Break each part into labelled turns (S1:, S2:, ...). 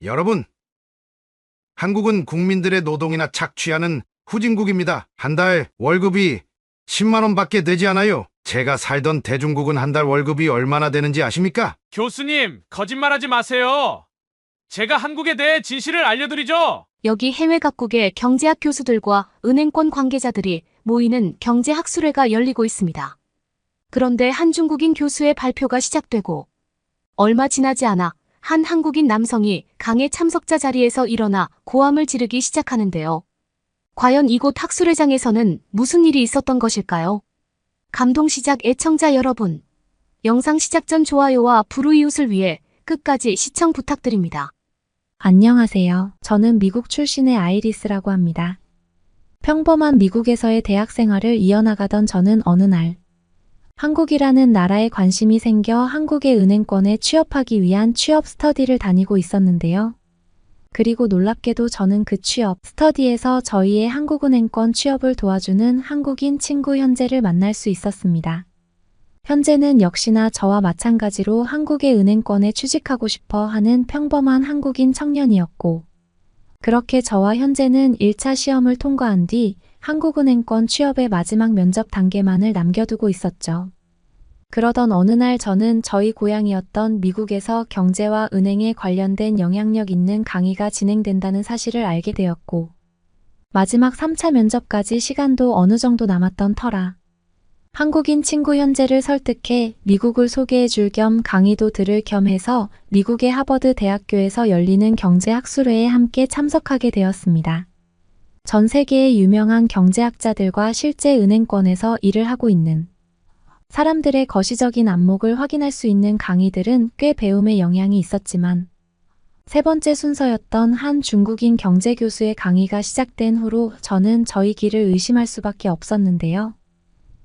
S1: 여러분, 한국은 국민들의 노동이나 착취하는 후진국입니다. 한 달 월급이 10만 원밖에 되지 않아요. 제가 살던 대중국은 한 달 월급이 얼마나 되는지 아십니까?
S2: 교수님, 거짓말하지 마세요. 제가 한국에 대해 진실을 알려드리죠.
S3: 여기 해외 각국의 경제학 교수들과 은행권 관계자들이 모이는 경제학술회가 열리고 있습니다. 그런데 한 중국인 교수의 발표가 시작되고 얼마 지나지 않아 한 한국인 남성이 강의 참석자 자리에서 일어나 고함을 지르기 시작하는데요. 과연 이곳 학술회장에서는 무슨 일이 있었던 것일까요? 감동시작 애청자 여러분, 영상 시작 전 좋아요와 불우이웃을 위해 끝까지 시청 부탁드립니다.
S4: 안녕하세요. 저는 미국 출신의 아이리스라고 합니다. 평범한 미국에서의 대학 생활을 이어나가던 저는 어느 날 한국이라는 나라에 관심이 생겨 한국의 은행권에 취업하기 위한 취업 스터디를 다니고 있었는데요. 그리고 놀랍게도 저는 그 취업 스터디에서 저희의 한국은행권 취업을 도와주는 한국인 친구 현재를 만날 수 있었습니다. 현재는 역시나 저와 마찬가지로 한국의 은행권에 취직하고 싶어 하는 평범한 한국인 청년이었고, 그렇게 저와 현재는 1차 시험을 통과한 뒤 한국은행권 취업의 마지막 면접 단계만을 남겨두고 있었죠. 그러던 어느 날 저는 저희 고향이었던 미국에서 경제와 은행에 관련된 영향력 있는 강의가 진행된다는 사실을 알게 되었고, 마지막 3차 면접까지 시간도 어느 정도 남았던 터라 한국인 친구 현재를 설득해 미국을 소개해 줄 겸 강의도 들을 겸 해서 미국의 하버드 대학교에서 열리는 경제학술회에 함께 참석하게 되었습니다. 전 세계의 유명한 경제학자들과 실제 은행권에서 일을 하고 있는 사람들의 거시적인 안목을 확인할 수 있는 강의들은 꽤 배움에 영향이 있었지만, 세 번째 순서였던 한 중국인 경제교수의 강의가 시작된 후로 저는 저희 길을 의심할 수밖에 없었는데요.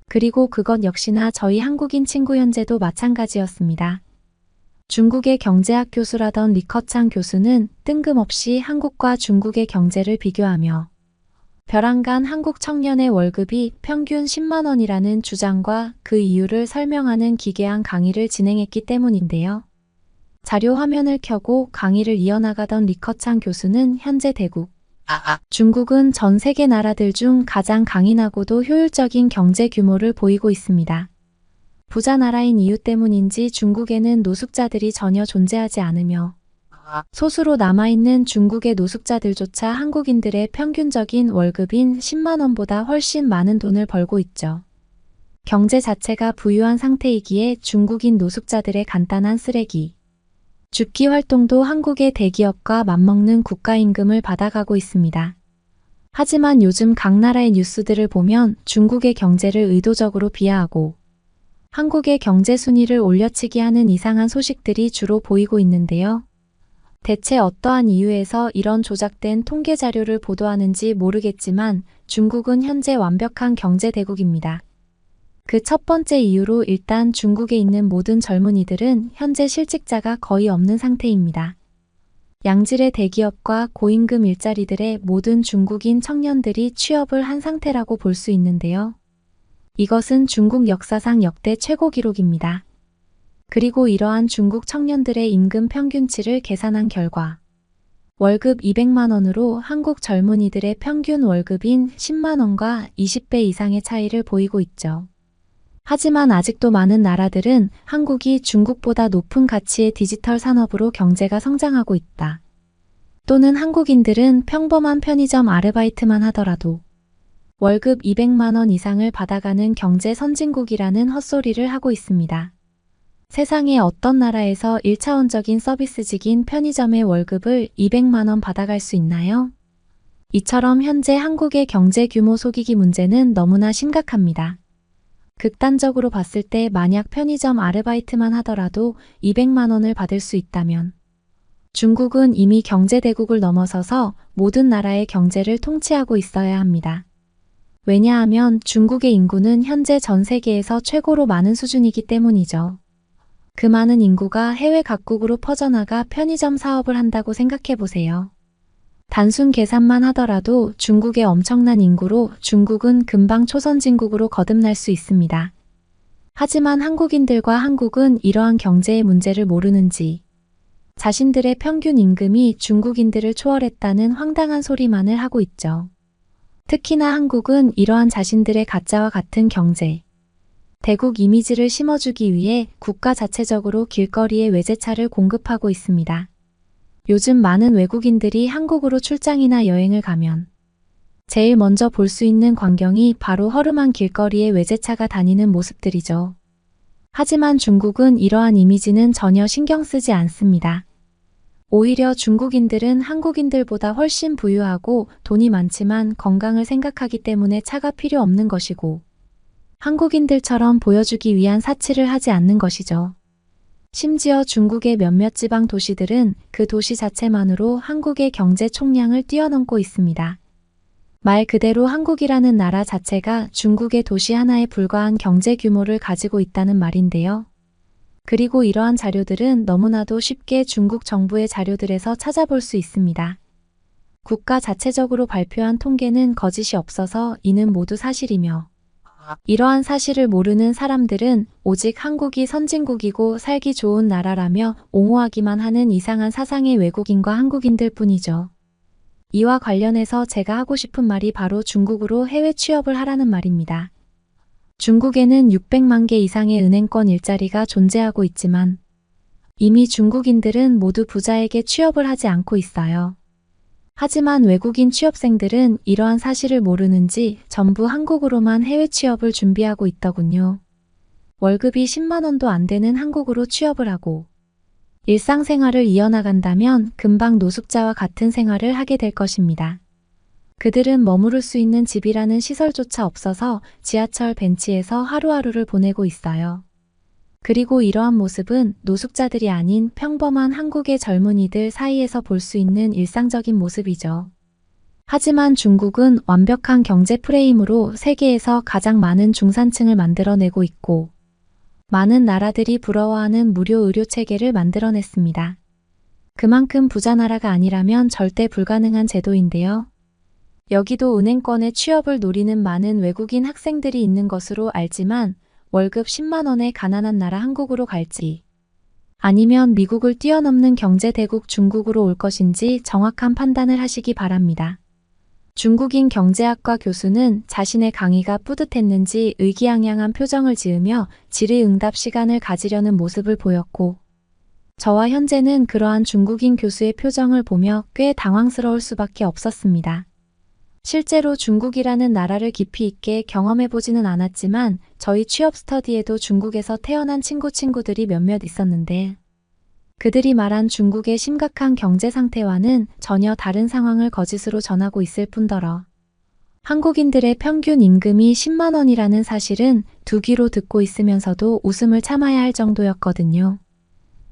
S4: 그리고 그것 역시나 저희 한국인 친구 현재도 마찬가지였습니다. 중국의 경제학 교수라던 리커창 교수는 뜬금없이 한국과 중국의 경제를 비교하며 벼랑간 한국 청년의 월급이 평균 10만 원이라는 주장과 그 이유를 설명하는 기괴한 강의를 진행했기 때문인데요. 자료 화면을 켜고 강의를 이어나가던 리커창 교수는 현재 대국 중국은 전 세계 나라들 중 가장 강인하고도 효율적인 경제 규모를 보이고 있습니다. 부자 나라인 이유 때문인지 중국에는 노숙자들이 전혀 존재하지 않으며 소수로 남아있는 중국의 노숙자들조차 한국인들의 평균적인 월급인 10만 원보다 훨씬 많은 돈을 벌고 있죠. 경제 자체가 부유한 상태이기에 중국인 노숙자들의 간단한 쓰레기 줍기 활동도 한국의 대기업과 맞먹는 국가임금을 받아가고 있습니다. 하지만 요즘 각 나라의 뉴스들을 보면 중국의 경제를 의도적으로 비하하고 한국의 경제 순위를 올려치기 하는 이상한 소식들이 주로 보이고 있는데요. 대체 어떠한 이유에서 이런 조작된 통계 자료를 보도하는지 모르겠지만 중국은 현재 완벽한 경제 대국입니다. 그 첫 번째 이유로 일단 중국에 있는 모든 젊은이들은 현재 실직자가 거의 없는 상태입니다. 양질의 대기업과 고임금 일자리들의 모든 중국인 청년들이 취업을 한 상태라고 볼 수 있는데요. 이것은 중국 역사상 역대 최고 기록입니다. 그리고 이러한 중국 청년들의 임금 평균치를 계산한 결과 월급 200만 원으로 한국 젊은이들의 평균 월급인 10만 원과 20배 이상의 차이를 보이고 있죠. 하지만 아직도 많은 나라들은 한국이 중국보다 높은 가치의 디지털 산업으로 경제가 성장하고 있다. 또는 한국인들은 평범한 편의점 아르바이트만 하더라도 월급 200만 원 이상을 받아가는 경제 선진국이라는 헛소리를 하고 있습니다. 세상의 어떤 나라에서 1차원적인 서비스직인 편의점의 월급을 200만 원 받아갈 수 있나요? 이처럼 현재 한국의 경제 규모 속이기 문제는 너무나 심각합니다. 극단적으로 봤을 때 만약 편의점 아르바이트만 하더라도 200만 원을 받을 수 있다면 중국은 이미 경제대국을 넘어서서 모든 나라의 경제를 통치하고 있어야 합니다. 왜냐하면 중국의 인구는 현재 전 세계에서 최고로 많은 수준이기 때문이죠. 그 많은 인구가 해외 각국으로 퍼져나가 편의점 사업을 한다고 생각해 보세요. 단순 계산만 하더라도 중국의 엄청난 인구로 중국은 금방 초선진국으로 거듭날 수 있습니다. 하지만 한국인들과 한국은 이러한 경제의 문제를 모르는지 자신들의 평균 임금이 중국인들을 초월했다는 황당한 소리만을 하고 있죠. 특히나 한국은 이러한 자신들의 가짜와 같은 경제, 대국 이미지를 심어주기 위해 국가 자체적으로 길거리에 외제차를 공급하고 있습니다. 요즘 많은 외국인들이 한국으로 출장이나 여행을 가면 제일 먼저 볼 수 있는 광경이 바로 허름한 길거리에 외제차가 다니는 모습들이죠. 하지만 중국은 이러한 이미지는 전혀 신경 쓰지 않습니다. 오히려 중국인들은 한국인들보다 훨씬 부유하고 돈이 많지만 건강을 생각하기 때문에 차가 필요 없는 것이고, 한국인들처럼 보여주기 위한 사치를 하지 않는 것이죠. 심지어 중국의 몇몇 지방 도시들은 그 도시 자체만으로 한국의 경제 총량을 뛰어넘고 있습니다. 말 그대로 한국이라는 나라 자체가 중국의 도시 하나에 불과한 경제 규모를 가지고 있다는 말인데요. 그리고 이러한 자료들은 너무나도 쉽게 중국 정부의 자료들에서 찾아볼 수 있습니다. 국가 자체적으로 발표한 통계는 거짓이 없어서 이는 모두 사실이며, 이러한 사실을 모르는 사람들은 오직 한국이 선진국이고 살기 좋은 나라라며 옹호하기만 하는 이상한 사상의 외국인과 한국인들 뿐이죠. 이와 관련해서 제가 하고 싶은 말이 바로 중국으로 해외 취업을 하라는 말입니다. 중국에는 600만 개 이상의 은행권 일자리가 존재하고 있지만 이미 중국인들은 모두 부자에게 취업을 하지 않고 있어요. 하지만 외국인 취업생들은 이러한 사실을 모르는지 전부 한국으로만 해외 취업을 준비하고 있더군요. 월급이 10만 원도 안 되는 한국으로 취업을 하고 일상생활을 이어나간다면 금방 노숙자와 같은 생활을 하게 될 것입니다. 그들은 머무를 수 있는 집이라는 시설조차 없어서 지하철 벤치에서 하루하루를 보내고 있어요. 그리고 이러한 모습은 노숙자들이 아닌 평범한 한국의 젊은이들 사이에서 볼 수 있는 일상적인 모습이죠. 하지만 중국은 완벽한 경제 프레임으로 세계에서 가장 많은 중산층을 만들어내고 있고, 많은 나라들이 부러워하는 무료 의료 체계를 만들어냈습니다. 그만큼 부자 나라가 아니라면 절대 불가능한 제도인데요. 여기도 은행권의 취업을 노리는 많은 외국인 학생들이 있는 것으로 알지만 월급 10만 원의 가난한 나라 한국으로 갈지, 아니면 미국을 뛰어넘는 경제 대국 중국으로 올 것인지 정확한 판단을 하시기 바랍니다. 중국인 경제학과 교수는 자신의 강의가 뿌듯했는지 의기양양한 표정을 지으며 질의응답 시간을 가지려는 모습을 보였고, 저와 현재는 그러한 중국인 교수의 표정을 보며 꽤 당황스러울 수밖에 없었습니다. 실제로 중국이라는 나라를 깊이 있게 경험해보지는 않았지만 저희 취업 스터디에도 중국에서 태어난 친구들이 몇몇 있었는데, 그들이 말한 중국의 심각한 경제 상태와는 전혀 다른 상황을 거짓으로 전하고 있을 뿐더러 한국인들의 평균 임금이 10만 원이라는 사실은 두 귀로 듣고 있으면서도 웃음을 참아야 할 정도였거든요.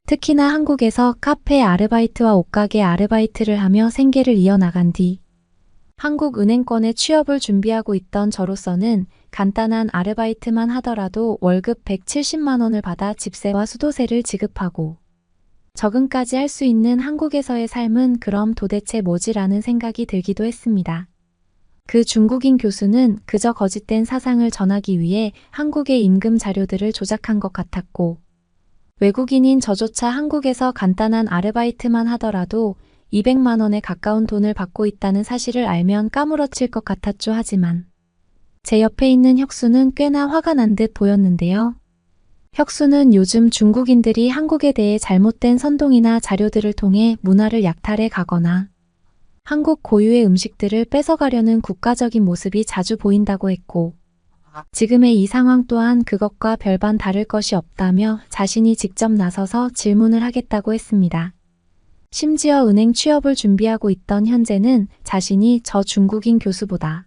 S4: 특히나 한국에서 카페 아르바이트와 옷가게 아르바이트를 하며 생계를 이어나간 뒤 한국 은행권에 취업을 준비하고 있던 저로서는 간단한 아르바이트만 하더라도 월급 170만 원을 받아 집세와 수도세를 지급하고 적응까지 할 수 있는 한국에서의 삶은 그럼 도대체 뭐지라는 생각이 들기도 했습니다. 그 중국인 교수는 그저 거짓된 사상을 전하기 위해 한국의 임금 자료들을 조작한 것 같았고, 외국인인 저조차 한국에서 간단한 아르바이트만 하더라도 200만 원에 가까운 돈을 받고 있다는 사실을 알면 까무러칠 것 같았죠. 하지만 제 옆에 있는 혁수는 꽤나 화가 난 듯 보였는데요. 혁수는 요즘 중국인들이 한국에 대해 잘못된 선동이나 자료들을 통해 문화를 약탈해 가거나 한국 고유의 음식들을 뺏어가려는 국가적인 모습이 자주 보인다고 했고, 지금의 이 상황 또한 그것과 별반 다를 것이 없다며 자신이 직접 나서서 질문을 하겠다고 했습니다. 심지어 은행 취업을 준비하고 있던 현재는 자신이 저 중국인 교수보다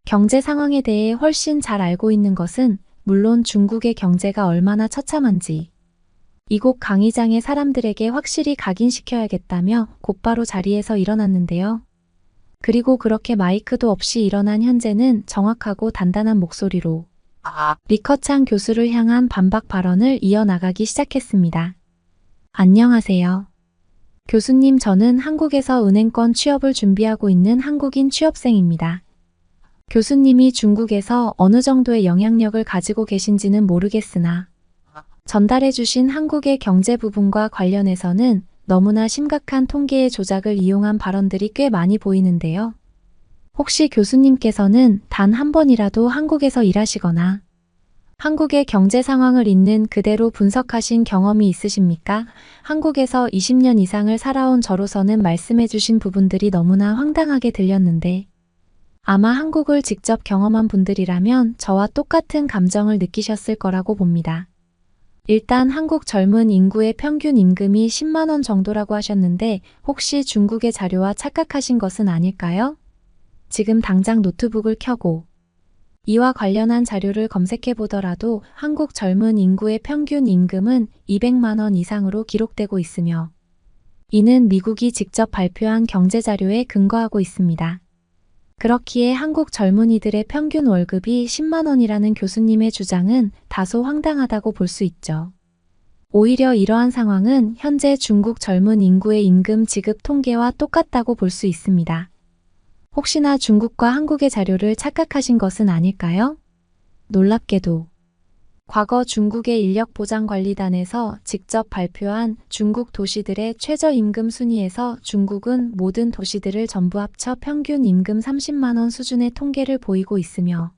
S4: 경제 상황에 대해 훨씬 잘 알고 있는 것은 물론 중국의 경제가 얼마나 처참한지 이곳 강의장의 사람들에게 확실히 각인시켜야겠다며 곧바로 자리에서 일어났는데요. 그리고 그렇게 마이크도 없이 일어난 현재는 정확하고 단단한 목소리로 리커창 교수를 향한 반박 발언을 이어나가기 시작했습니다. 안녕하세요. 교수님, 저는 한국에서 은행권 취업을 준비하고 있는 한국인 취업생입니다. 교수님이 중국에서 어느 정도의 영향력을 가지고 계신지는 모르겠으나 전달해 주신 한국의 경제 부분과 관련해서는 너무나 심각한 통계의 조작을 이용한 발언들이 꽤 많이 보이는데요. 혹시 교수님께서는 단 한 번이라도 한국에서 일하시거나 한국의 경제 상황을 있는 그대로 분석하신 경험이 있으십니까? 한국에서 20년 이상을 살아온 저로서는 말씀해 주신 부분들이 너무나 황당하게 들렸는데 아마 한국을 직접 경험한 분들이라면 저와 똑같은 감정을 느끼셨을 거라고 봅니다. 일단 한국 젊은 인구의 평균 임금이 10만 원 정도라고 하셨는데 혹시 중국의 자료와 착각하신 것은 아닐까요? 지금 당장 노트북을 켜고 이와 관련한 자료를 검색해 보더라도 한국 젊은 인구의 평균 임금은 200만 원 이상으로 기록되고 있으며 이는 미국이 직접 발표한 경제 자료에 근거하고 있습니다. 그렇기에 한국 젊은이들의 평균 월급이 10만 원이라는 교수님의 주장은 다소 황당하다고 볼 수 있죠. 오히려 이러한 상황은 현재 중국 젊은 인구의 임금 지급 통계와 똑같다고 볼 수 있습니다. 혹시나 중국과 한국의 자료를 착각하신 것은 아닐까요? 놀랍게도 과거 중국의 인력보장관리단에서 직접 발표한 중국 도시들의 최저임금 순위에서 중국은 모든 도시들을 전부 합쳐 평균 임금 30만 원 수준의 통계를 보이고 있으며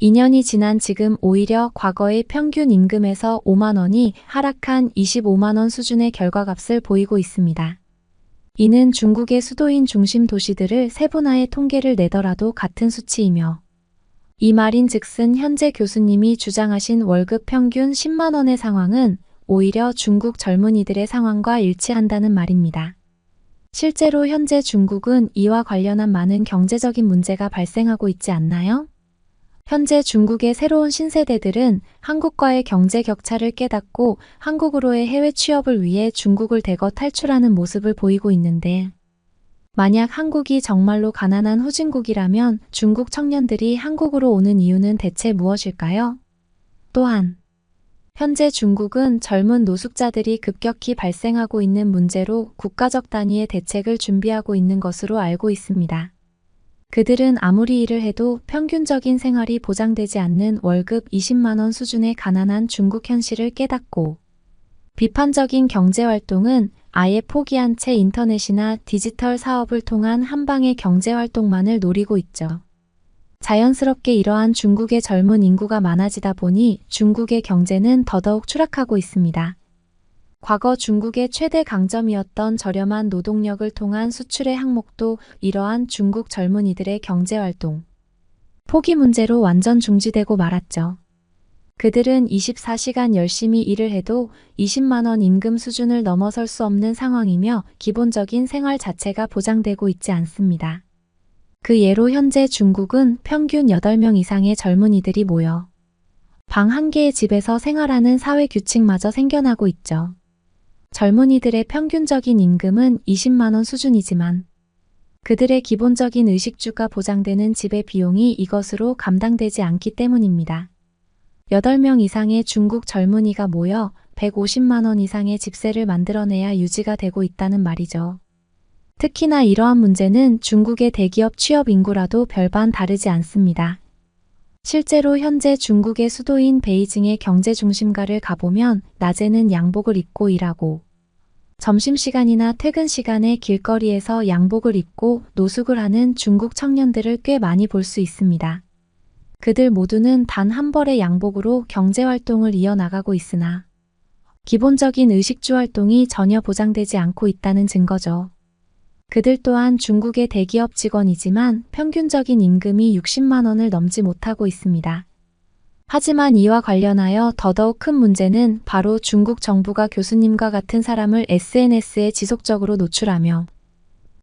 S4: 2년이 지난 지금 오히려 과거의 평균 임금에서 5만 원이 하락한 25만 원 수준의 결과값을 보이고 있습니다. 이는 중국의 수도인 중심 도시들을 세분화해 통계를 내더라도 같은 수치이며 이 말인즉슨 현재 교수님이 주장하신 월급 평균 10만 원의 상황은 오히려 중국 젊은이들의 상황과 일치한다는 말입니다. 실제로 현재 중국은 이와 관련한 많은 경제적인 문제가 발생하고 있지 않나요? 현재 중국의 새로운 신세대들은 한국과의 경제 격차를 깨닫고 한국으로의 해외 취업을 위해 중국을 대거 탈출하는 모습을 보이고 있는데 만약 한국이 정말로 가난한 후진국이라면 중국 청년들이 한국으로 오는 이유는 대체 무엇일까요? 또한 현재 중국은 젊은 노숙자들이 급격히 발생하고 있는 문제로 국가적 단위의 대책을 준비하고 있는 것으로 알고 있습니다. 그들은 아무리 일을 해도 평균적인 생활이 보장되지 않는 월급 20만 원 수준의 가난한 중국 현실을 깨닫고 비판적인 경제활동은 아예 포기한 채 인터넷이나 디지털 사업을 통한 한방의 경제활동만을 노리고 있죠. 자연스럽게 이러한 중국의 젊은 인구가 많아지다 보니 중국의 경제는 더더욱 추락하고 있습니다. 과거 중국의 최대 강점이었던 저렴한 노동력을 통한 수출의 항목도 이러한 중국 젊은이들의 경제활동, 포기 문제로 완전 중지되고 말았죠. 그들은 24시간 열심히 일을 해도 20만 원 임금 수준을 넘어설 수 없는 상황이며 기본적인 생활 자체가 보장되고 있지 않습니다. 그 예로 현재 중국은 평균 8명 이상의 젊은이들이 모여 방 한 개의 집에서 생활하는 사회 규칙마저 생겨나고 있죠. 젊은이들의 평균적인 임금은 20만 원 수준이지만 그들의 기본적인 의식주가 보장되는 집의 비용이 이것으로 감당되지 않기 때문입니다. 8명 이상의 중국 젊은이가 모여 150만 원 이상의 집세를 만들어내야 유지가 되고 있다는 말이죠. 특히나 이러한 문제는 중국의 대기업 취업 인구라도 별반 다르지 않습니다. 실제로 현재 중국의 수도인 베이징의 경제 중심가를 가보면 낮에는 양복을 입고 일하고 점심시간이나 퇴근 시간에 길거리에서 양복을 입고 노숙을 하는 중국 청년들을 꽤 많이 볼 수 있습니다. 그들 모두는 단 한 벌의 양복으로 경제활동을 이어나가고 있으나 기본적인 의식주 활동이 전혀 보장되지 않고 있다는 증거죠. 그들 또한 중국의 대기업 직원이지만 평균적인 임금이 60만 원을 넘지 못하고 있습니다. 하지만 이와 관련하여 더더욱 큰 문제는 바로 중국 정부가 교수님과 같은 사람을 SNS에 지속적으로 노출하며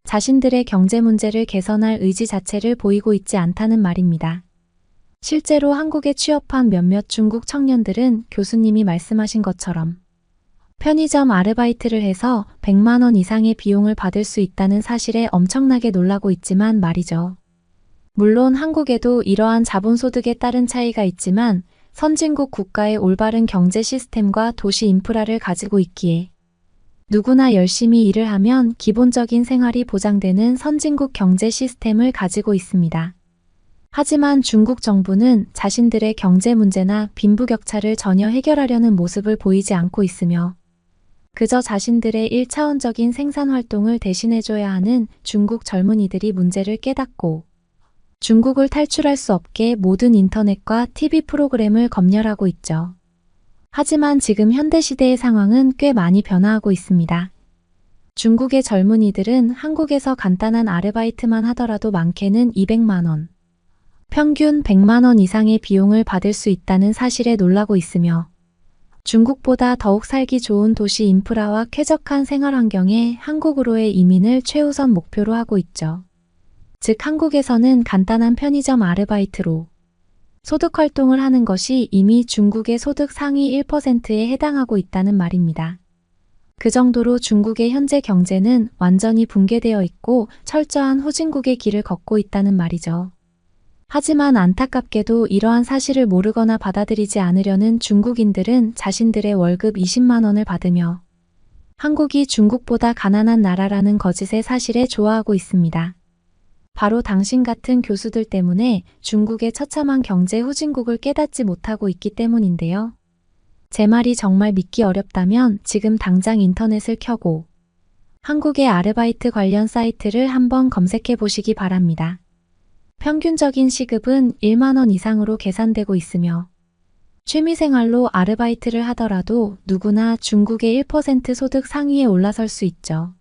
S4: 자신들의 경제 문제를 개선할 의지 자체를 보이고 있지 않다는 말입니다. 실제로 한국에 취업한 몇몇 중국 청년들은 교수님이 말씀하신 것처럼 편의점 아르바이트를 해서 100만 원 이상의 비용을 받을 수 있다는 사실에 엄청나게 놀라고 있지만 말이죠. 물론 한국에도 이러한 자본소득에 따른 차이가 있지만 선진국 국가의 올바른 경제 시스템과 도시 인프라를 가지고 있기에 누구나 열심히 일을 하면 기본적인 생활이 보장되는 선진국 경제 시스템을 가지고 있습니다. 하지만 중국 정부는 자신들의 경제 문제나 빈부격차를 전혀 해결하려는 모습을 보이지 않고 있으며 그저 자신들의 1차원적인 생산 활동을 대신해줘야 하는 중국 젊은이들이 문제를 깨닫고 중국을 탈출할 수 없게 모든 인터넷과 TV 프로그램을 검열하고 있죠. 하지만 지금 현대시대의 상황은 꽤 많이 변화하고 있습니다. 중국의 젊은이들은 한국에서 간단한 아르바이트만 하더라도 많게는 200만 원, 평균 100만 원 이상의 비용을 받을 수 있다는 사실에 놀라고 있으며 중국보다 더욱 살기 좋은 도시 인프라와 쾌적한 생활 환경에 한국으로의 이민을 최우선 목표로 하고 있죠. 즉 한국에서는 간단한 편의점 아르바이트로 소득 활동을 하는 것이 이미 중국의 소득 상위 1%에 해당하고 있다는 말입니다. 그 정도로 중국의 현재 경제는 완전히 붕괴되어 있고 철저한 후진국의 길을 걷고 있다는 말이죠. 하지만 안타깝게도 이러한 사실을 모르거나 받아들이지 않으려는 중국인들은 자신들의 월급 20만 원을 받으며 한국이 중국보다 가난한 나라라는 거짓의 사실에 좋아하고 있습니다. 바로 당신 같은 교수들 때문에 중국의 처참한 경제 후진국을 깨닫지 못하고 있기 때문인데요. 제 말이 정말 믿기 어렵다면 지금 당장 인터넷을 켜고 한국의 아르바이트 관련 사이트를 한번 검색해 보시기 바랍니다. 평균적인 시급은 1만 원 이상으로 계산되고 있으며 취미생활로 아르바이트를 하더라도 누구나 중국의 1% 소득 상위에 올라설 수 있죠.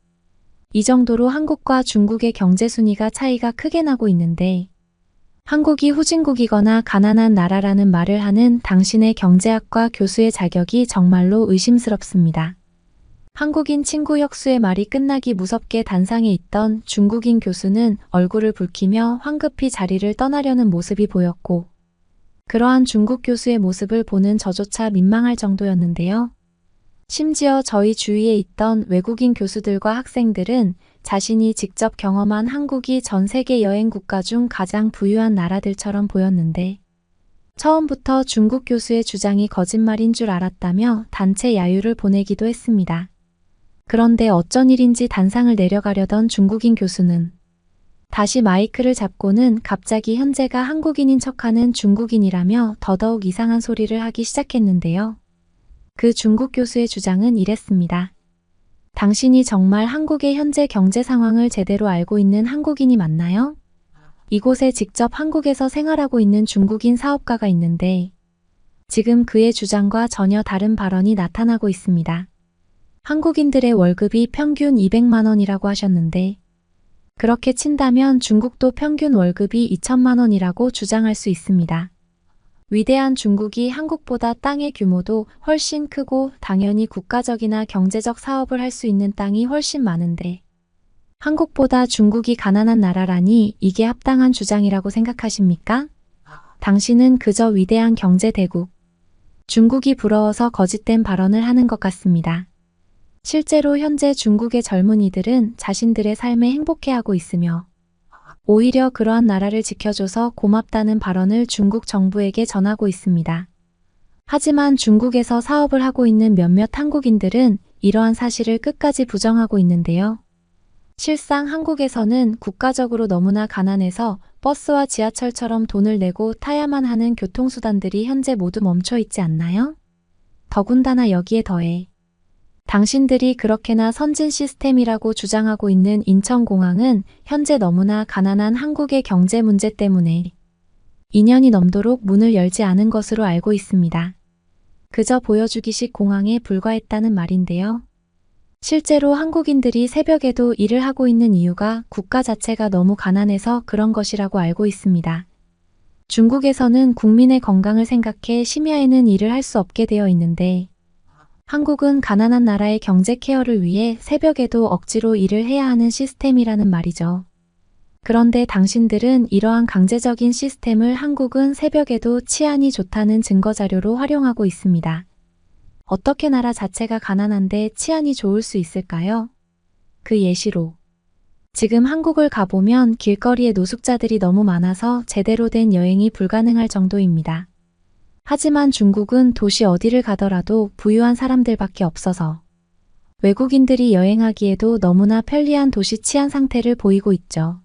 S4: 이 정도로 한국과 중국의 경제 순위가 차이가 크게 나고 있는데 한국이 후진국이거나 가난한 나라라는 말을 하는 당신의 경제학과 교수의 자격이 정말로 의심스럽습니다. 한국인 친구 혁수의 말이 끝나기 무섭게 단상에 있던 중국인 교수는 얼굴을 붉히며 황급히 자리를 떠나려는 모습이 보였고 그러한 중국 교수의 모습을 보는 저조차 민망할 정도였는데요. 심지어 저희 주위에 있던 외국인 교수들과 학생들은 자신이 직접 경험한 한국이 전 세계 여행 국가 중 가장 부유한 나라들처럼 보였는데 처음부터 중국 교수의 주장이 거짓말인 줄 알았다며 단체 야유를 보내기도 했습니다. 그런데 어쩐 일인지 단상을 내려가려던 중국인 교수는 다시 마이크를 잡고는 갑자기 현재가 한국인인 척하는 중국인이라며 더더욱 이상한 소리를 하기 시작했는데요. 그 중국 교수의 주장은 이랬습니다. 당신이 정말 한국의 현재 경제 상황을 제대로 알고 있는 한국인이 맞나요? 이곳에 직접 한국에서 생활하고 있는 중국인 사업가가 있는데 지금 그의 주장과 전혀 다른 발언이 나타나고 있습니다. 한국인들의 월급이 평균 200만 원이라고 하셨는데 그렇게 친다면 중국도 평균 월급이 2천만 원이라고 주장할 수 있습니다. 위대한 중국이 한국보다 땅의 규모도 훨씬 크고 당연히 국가적이나 경제적 사업을 할 수 있는 땅이 훨씬 많은데 한국보다 중국이 가난한 나라라니 이게 합당한 주장이라고 생각하십니까? 당신은 그저 위대한 경제 대국, 중국이 부러워서 거짓된 발언을 하는 것 같습니다. 실제로 현재 중국의 젊은이들은 자신들의 삶에 행복해하고 있으며 오히려 그러한 나라를 지켜줘서 고맙다는 발언을 중국 정부에게 전하고 있습니다. 하지만 중국에서 사업을 하고 있는 몇몇 한국인들은 이러한 사실을 끝까지 부정하고 있는데요. 실상 한국에서는 국가적으로 너무나 가난해서 버스와 지하철처럼 돈을 내고 타야만 하는 교통수단들이 현재 모두 멈춰 있지 않나요? 더군다나 여기에 더해 당신들이 그렇게나 선진 시스템이라고 주장하고 있는 인천공항은 현재 너무나 가난한 한국의 경제 문제 때문에 2년이 넘도록 문을 열지 않은 것으로 알고 있습니다. 그저 보여주기식 공항에 불과했다는 말인데요. 실제로 한국인들이 새벽에도 일을 하고 있는 이유가 국가 자체가 너무 가난해서 그런 것이라고 알고 있습니다. 중국에서는 국민의 건강을 생각해 심야에는 일을 할 수 없게 되어 있는데 한국은 가난한 나라의 경제 케어를 위해 새벽에도 억지로 일을 해야 하는 시스템이라는 말이죠. 그런데 당신들은 이러한 강제적인 시스템을 한국은 새벽에도 치안이 좋다는 증거자료로 활용하고 있습니다. 어떻게 나라 자체가 가난한데 치안이 좋을 수 있을까요? 그 예시로 지금 한국을 가보면 길거리에 노숙자들이 너무 많아서 제대로 된 여행이 불가능할 정도입니다. 하지만 중국은 도시 어디를 가더라도 부유한 사람들밖에 없어서 외국인들이 여행하기에도 너무나 편리한 도시 치안 상태를 보이고 있죠.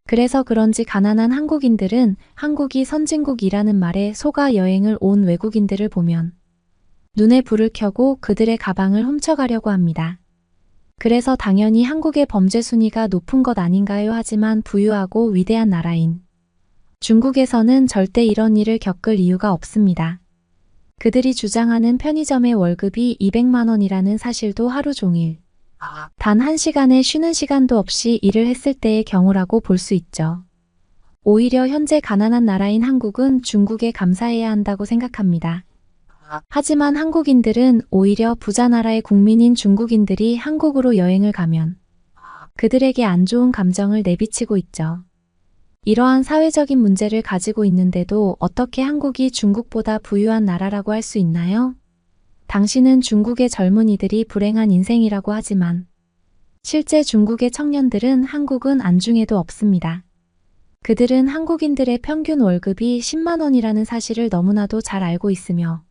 S4: 그래서 그런지 가난한 한국인들은 한국이 선진국이라는 말에 속아 여행을 온 외국인들을 보면 눈에 불을 켜고 그들의 가방을 훔쳐가려고 합니다. 그래서 당연히 한국의 범죄 순위가 높은 것 아닌가요? 하지만 부유하고 위대한 나라인 중국에서는 절대 이런 일을 겪을 이유가 없습니다. 그들이 주장하는 편의점의 월급이 200만 원이라는 사실도 하루 종일 단 1시간의 쉬는 시간도 없이 일을 했을 때의 경우라고 볼 수 있죠. 오히려 현재 가난한 나라인 한국은 중국에 감사해야 한다고 생각합니다. 하지만 한국인들은 오히려 부자 나라의 국민인 중국인들이 한국으로 여행을 가면 그들에게 안 좋은 감정을 내비치고 있죠. 이러한 사회적인 문제를 가지고 있는데도 어떻게 한국이 중국보다 부유한 나라라고 할 수 있나요? 당신은 중국의 젊은이들이 불행한 인생이라고 하지만 실제 중국의 청년들은 한국은 안중에도 없습니다. 그들은 한국인들의 평균 월급이 10만 원이라는 사실을 너무나도 잘 알고 있으며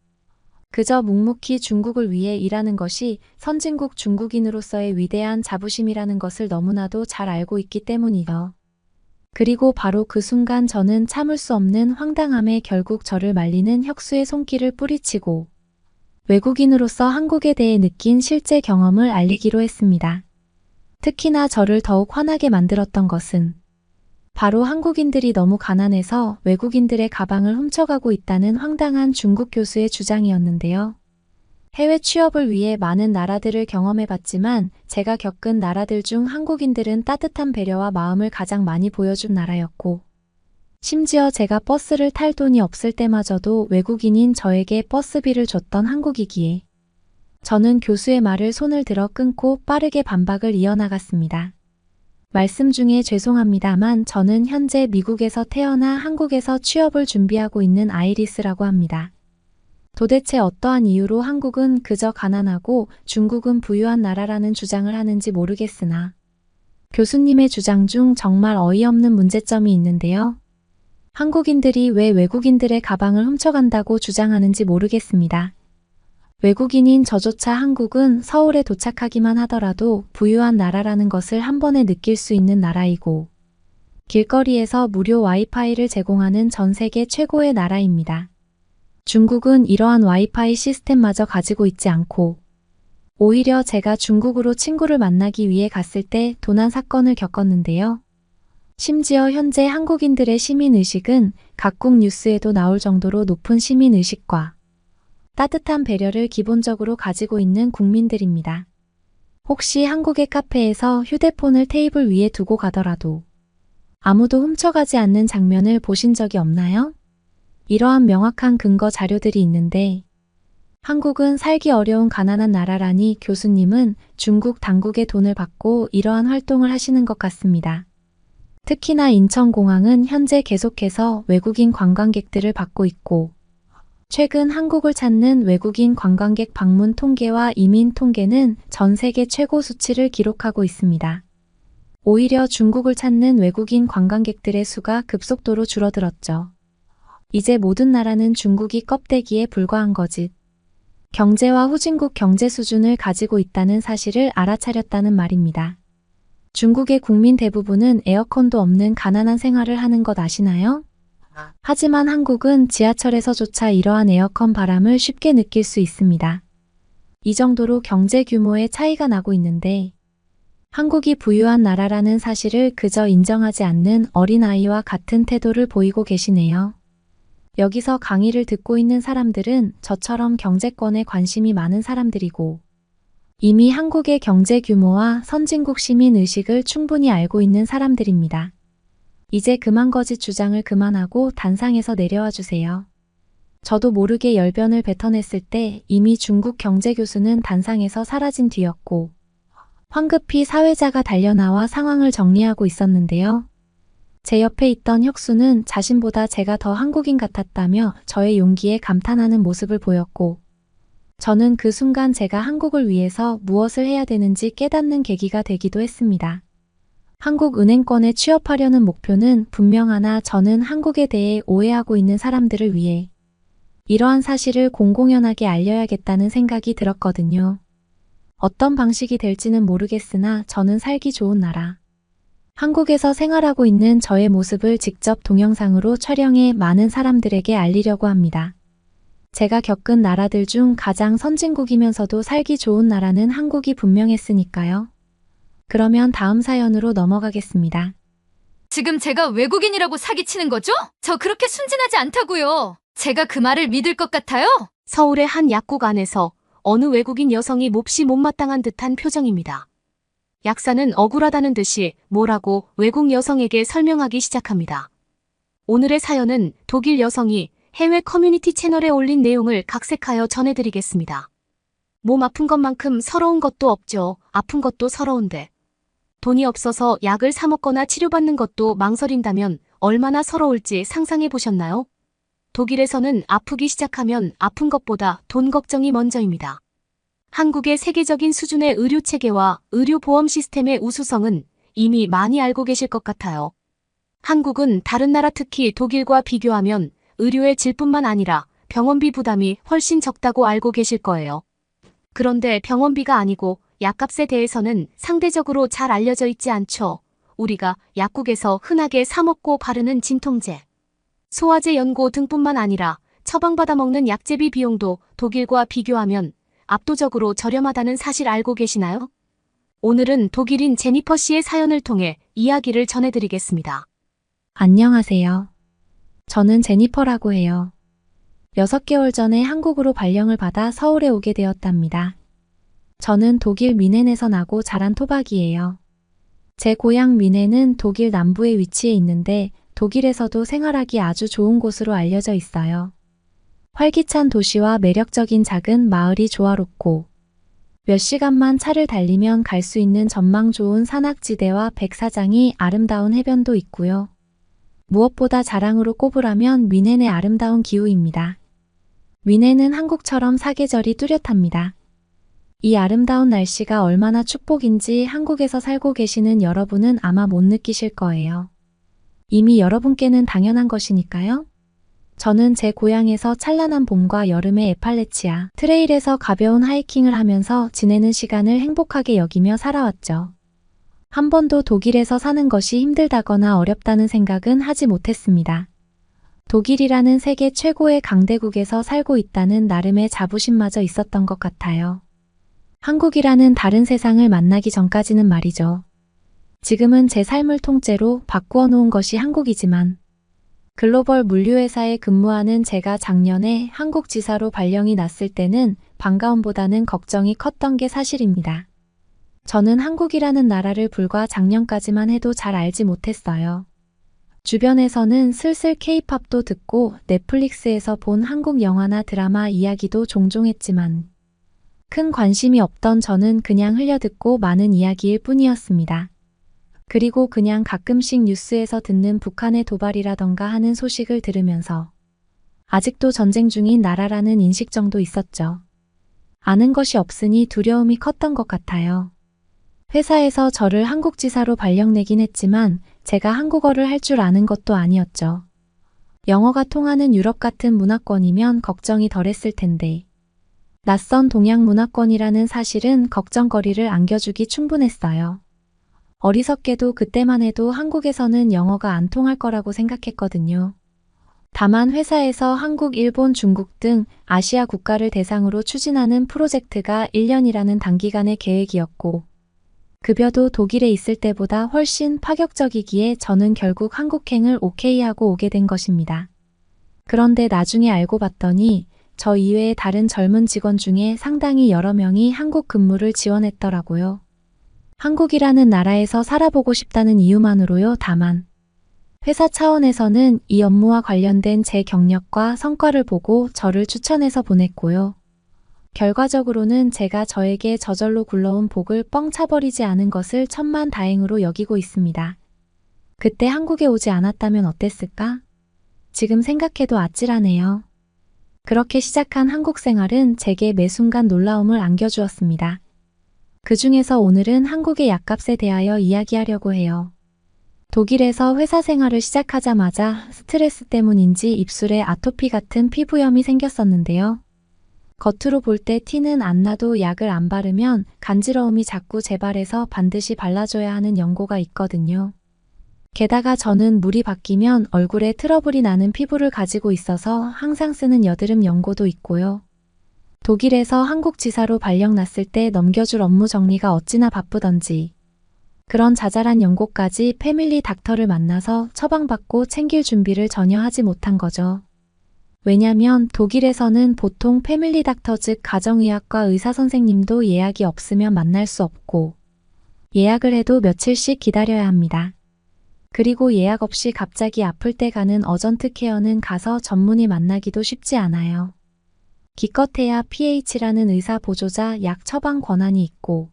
S4: 그저 묵묵히 중국을 위해 일하는 것이 선진국 중국인으로서의 위대한 자부심이라는 것을 너무나도 잘 알고 있기 때문이죠. 그리고 바로 그 순간 저는 참을 수 없는 황당함에 결국 저를 말리는 혁수의 손길을 뿌리치고 외국인으로서 한국에 대해 느낀 실제 경험을 알리기로 했습니다. 특히나 저를 더욱 화나게 만들었던 것은 바로 한국인들이 너무 가난해서 외국인들의 가방을 훔쳐가고 있다는 황당한 중국 교수의 주장이었는데요. 해외 취업을 위해 많은 나라들을 경험해봤지만 제가 겪은 나라들 중 한국인들은 따뜻한 배려와 마음을 가장 많이 보여준 나라였고 심지어 제가 버스를 탈 돈이 없을 때마저도 외국인인 저에게 버스비를 줬던 한국이기에 저는 교수의 말을 손을 들어 끊고 빠르게 반박을 이어나갔습니다. 말씀 중에 죄송합니다만 저는 현재 미국에서 태어나 한국에서 취업을 준비하고 있는 아이리스라고 합니다. 도대체 어떠한 이유로 한국은 그저 가난하고 중국은 부유한 나라라는 주장을 하는지 모르겠으나 교수님의 주장 중 정말 어이없는 문제점이 있는데요. 한국인들이 왜 외국인들의 가방을 훔쳐간다고 주장하는지 모르겠습니다. 외국인인 저조차 한국은 서울에 도착하기만 하더라도 부유한 나라라는 것을 한 번에 느낄 수 있는 나라이고 길거리에서 무료 와이파이를 제공하는 전 세계 최고의 나라입니다. 중국은 이러한 와이파이 시스템마저 가지고 있지 않고 오히려 제가 중국으로 친구를 만나기 위해 갔을 때 도난 사건을 겪었는데요. 심지어 현재 한국인들의 시민의식은 각국 뉴스에도 나올 정도로 높은 시민의식과 따뜻한 배려를 기본적으로 가지고 있는 국민들입니다. 혹시 한국의 카페에서 휴대폰을 테이블 위에 두고 가더라도 아무도 훔쳐가지 않는 장면을 보신 적이 없나요? 이러한 명확한 근거 자료들이 있는데 한국은 살기 어려운 가난한 나라라니 교수님은 중국 당국의 돈을 받고 이러한 활동을 하시는 것 같습니다. 특히나 인천공항은 현재 계속해서 외국인 관광객들을 받고 있고 최근 한국을 찾는 외국인 관광객 방문 통계와 이민 통계는 전 세계 최고 수치를 기록하고 있습니다. 오히려 중국을 찾는 외국인 관광객들의 수가 급속도로 줄어들었죠. 이제 모든 나라는 중국이 껍데기에 불과한 거짓. 경제와 후진국 경제 수준을 가지고 있다는 사실을 알아차렸다는 말입니다. 중국의 국민 대부분은 에어컨도 없는 가난한 생활을 하는 것 아시나요? 하지만 한국은 지하철에서조차 이러한 에어컨 바람을 쉽게 느낄 수 있습니다. 이 정도로 경제 규모의 차이가 나고 있는데 한국이 부유한 나라라는 사실을 그저 인정하지 않는 어린아이와 같은 태도를 보이고 계시네요. 여기서 강의를 듣고 있는 사람들은 저처럼 경제권에 관심이 많은 사람들이고 이미 한국의 경제 규모와 선진국 시민 의식을 충분히 알고 있는 사람들입니다. 이제 그만 거짓 주장을 그만하고 단상에서 내려와 주세요. 저도 모르게 열변을 뱉어냈을 때 이미 중국 경제 교수는 단상에서 사라진 뒤였고 황급히 사회자가 달려나와 상황을 정리하고 있었는데요. 제 옆에 있던 혁수는 자신보다 제가 더 한국인 같았다며 저의 용기에 감탄하는 모습을 보였고 저는 그 순간 제가 한국을 위해서 무엇을 해야 되는지 깨닫는 계기가 되기도 했습니다. 한국은행권에 취업하려는 목표는 분명하나 저는 한국에 대해 오해하고 있는 사람들을 위해 이러한 사실을 공공연하게 알려야겠다는 생각이 들었거든요. 어떤 방식이 될지는 모르겠으나 저는 살기 좋은 나라. 한국에서 생활하고 있는 저의 모습을 직접 동영상으로 촬영해 많은 사람들에게 알리려고 합니다. 제가 겪은 나라들 중 가장 선진국이면서도 살기 좋은 나라는 한국이 분명했으니까요. 그러면 다음 사연으로 넘어가겠습니다.
S5: 지금 제가 외국인이라고 사기치는 거죠? 저 그렇게 순진하지 않다고요. 제가 그 말을 믿을 것 같아요?
S3: 서울의 한 약국 안에서 어느 외국인 여성이 몹시 못마땅한 듯한 표정입니다. 약사는 억울하다는 듯이 뭐라고 외국 여성에게 설명하기 시작합니다. 오늘의 사연은 독일 여성이 해외 커뮤니티 채널에 올린 내용을 각색하여 전해드리겠습니다. 몸 아픈 것만큼 서러운 것도 없죠. 아픈 것도 서러운데. 돈이 없어서 약을 사 먹거나 치료받는 것도 망설인다면 얼마나 서러울지 상상해 보셨나요? 독일에서는 아프기 시작하면 아픈 것보다 돈 걱정이 먼저입니다. 한국의 세계적인 수준의 의료 체계와 의료 보험 시스템의 우수성은 이미 많이 알고 계실 것 같아요. 한국은 다른 나라 특히 독일과 비교하면 의료의 질뿐만 아니라 병원비 부담이 훨씬 적다고 알고 계실 거예요. 그런데 병원비가 아니고 약값에 대해서는 상대적으로 잘 알려져 있지 않죠. 우리가 약국에서 흔하게 사 먹고 바르는 진통제, 소화제 연고 등뿐만 아니라 처방받아 먹는 약제비 비용도 독일과 비교하면 압도적으로 저렴하다는 사실 알고 계시나요? 오늘은 독일인 제니퍼 씨의 사연을 통해 이야기를 전해드리겠습니다.
S4: 안녕하세요. 저는 제니퍼라고 해요. 6개월 전에 한국으로 발령을 받아 서울에 오게 되었답니다. 저는 독일 뮌헨에서 나고 자란 토박이에요. 제 고향 뮌헨은 독일 남부에 위치해 있는데 독일에서도 생활하기 아주 좋은 곳으로 알려져 있어요. 활기찬 도시와 매력적인 작은 마을이 조화롭고 몇 시간만 차를 달리면 갈 수 있는 전망 좋은 산악지대와 백사장이 아름다운 해변도 있고요. 무엇보다 자랑으로 꼽으라면 뮌헨의 아름다운 기후입니다. 뮌헨은 한국처럼 사계절이 뚜렷합니다. 이 아름다운 날씨가 얼마나 축복인지 한국에서 살고 계시는 여러분은 아마 못 느끼실 거예요. 이미 여러분께는 당연한 것이니까요. 저는 제 고향에서 찬란한 봄과 여름의 에팔레치아 트레일에서 가벼운 하이킹을 하면서 지내는 시간을 행복하게 여기며 살아왔죠. 한 번도 독일에서 사는 것이 힘들다거나 어렵다는 생각은 하지 못했습니다. 독일이라는 세계 최고의 강대국에서 살고 있다는 나름의 자부심마저 있었던 것 같아요. 한국이라는 다른 세상을 만나기 전까지는 말이죠. 지금은 제 삶을 통째로 바꾸어 놓은 것이 한국이지만 글로벌 물류회사에 근무하는 제가 작년에 한국 지사로 발령이 났을 때는 반가움보다는 걱정이 컸던 게 사실입니다. 저는 한국이라는 나라를 불과 작년까지만 해도 잘 알지 못했어요. 주변에서는 슬슬 K-팝도 듣고 넷플릭스에서 본 한국 영화나 드라마 이야기도 종종 했지만 큰 관심이 없던 저는 그냥 흘려듣고 많은 이야기일 뿐이었습니다. 그리고 그냥 가끔씩 뉴스에서 듣는 북한의 도발이라던가 하는 소식을 들으면서 아직도 전쟁 중인 나라라는 인식 정도 있었죠. 아는 것이 없으니 두려움이 컸던 것 같아요. 회사에서 저를 한국지사로 발령내긴 했지만 제가 한국어를 할 줄 아는 것도 아니었죠. 영어가 통하는 유럽 같은 문화권이면 걱정이 덜했을 텐데 낯선 동양 문화권이라는 사실은 걱정거리를 안겨주기 충분했어요. 어리석게도 그때만 해도 한국에서는 영어가 안 통할 거라고 생각했거든요. 다만 회사에서 한국, 일본, 중국 등 아시아 국가를 대상으로 추진하는 프로젝트가 1년이라는 단기간의 계획이었고 급여도 독일에 있을 때보다 훨씬 파격적이기에 저는 결국 한국행을 오케이하고 오게 된 것입니다. 그런데 나중에 알고 봤더니 저 이외의 다른 젊은 직원 중에 상당히 여러 명이 한국 근무를 지원했더라고요. 한국이라는 나라에서 살아보고 싶다는 이유만으로요. 다만 회사 차원에서는 이 업무와 관련된 제 경력과 성과를 보고 저를 추천해서 보냈고요. 결과적으로는 제가 저에게 저절로 굴러온 복을 뻥 차버리지 않은 것을 천만다행으로 여기고 있습니다. 그때 한국에 오지 않았다면 어땠을까? 지금 생각해도 아찔하네요. 그렇게 시작한 한국 생활은 제게 매 순간 놀라움을 안겨주었습니다. 그 중에서 오늘은 한국의 약값에 대하여 이야기하려고 해요. 독일에서 회사 생활을 시작하자마자 스트레스 때문인지 입술에 아토피 같은 피부염이 생겼었는데요. 겉으로 볼 때 티는 안 나도 약을 안 바르면 간지러움이 자꾸 재발해서 반드시 발라줘야 하는 연고가 있거든요. 게다가 저는 물이 바뀌면 얼굴에 트러블이 나는 피부를 가지고 있어서 항상 쓰는 여드름 연고도 있고요. 독일에서 한국 지사로 발령 났을 때 넘겨줄 업무 정리가 어찌나 바쁘던지 그런 자잘한 연고까지 패밀리 닥터를 만나서 처방받고 챙길 준비를 전혀 하지 못한 거죠. 왜냐면 독일에서는 보통 패밀리 닥터 즉 가정의학과 의사 선생님도 예약이 없으면 만날 수 없고 예약을 해도 며칠씩 기다려야 합니다. 그리고 예약 없이 갑자기 아플 때 가는 어전트 케어는 가서 전문의 만나기도 쉽지 않아요. 기껏해야 PH라는 의사 보조자 약 처방 권한이 있고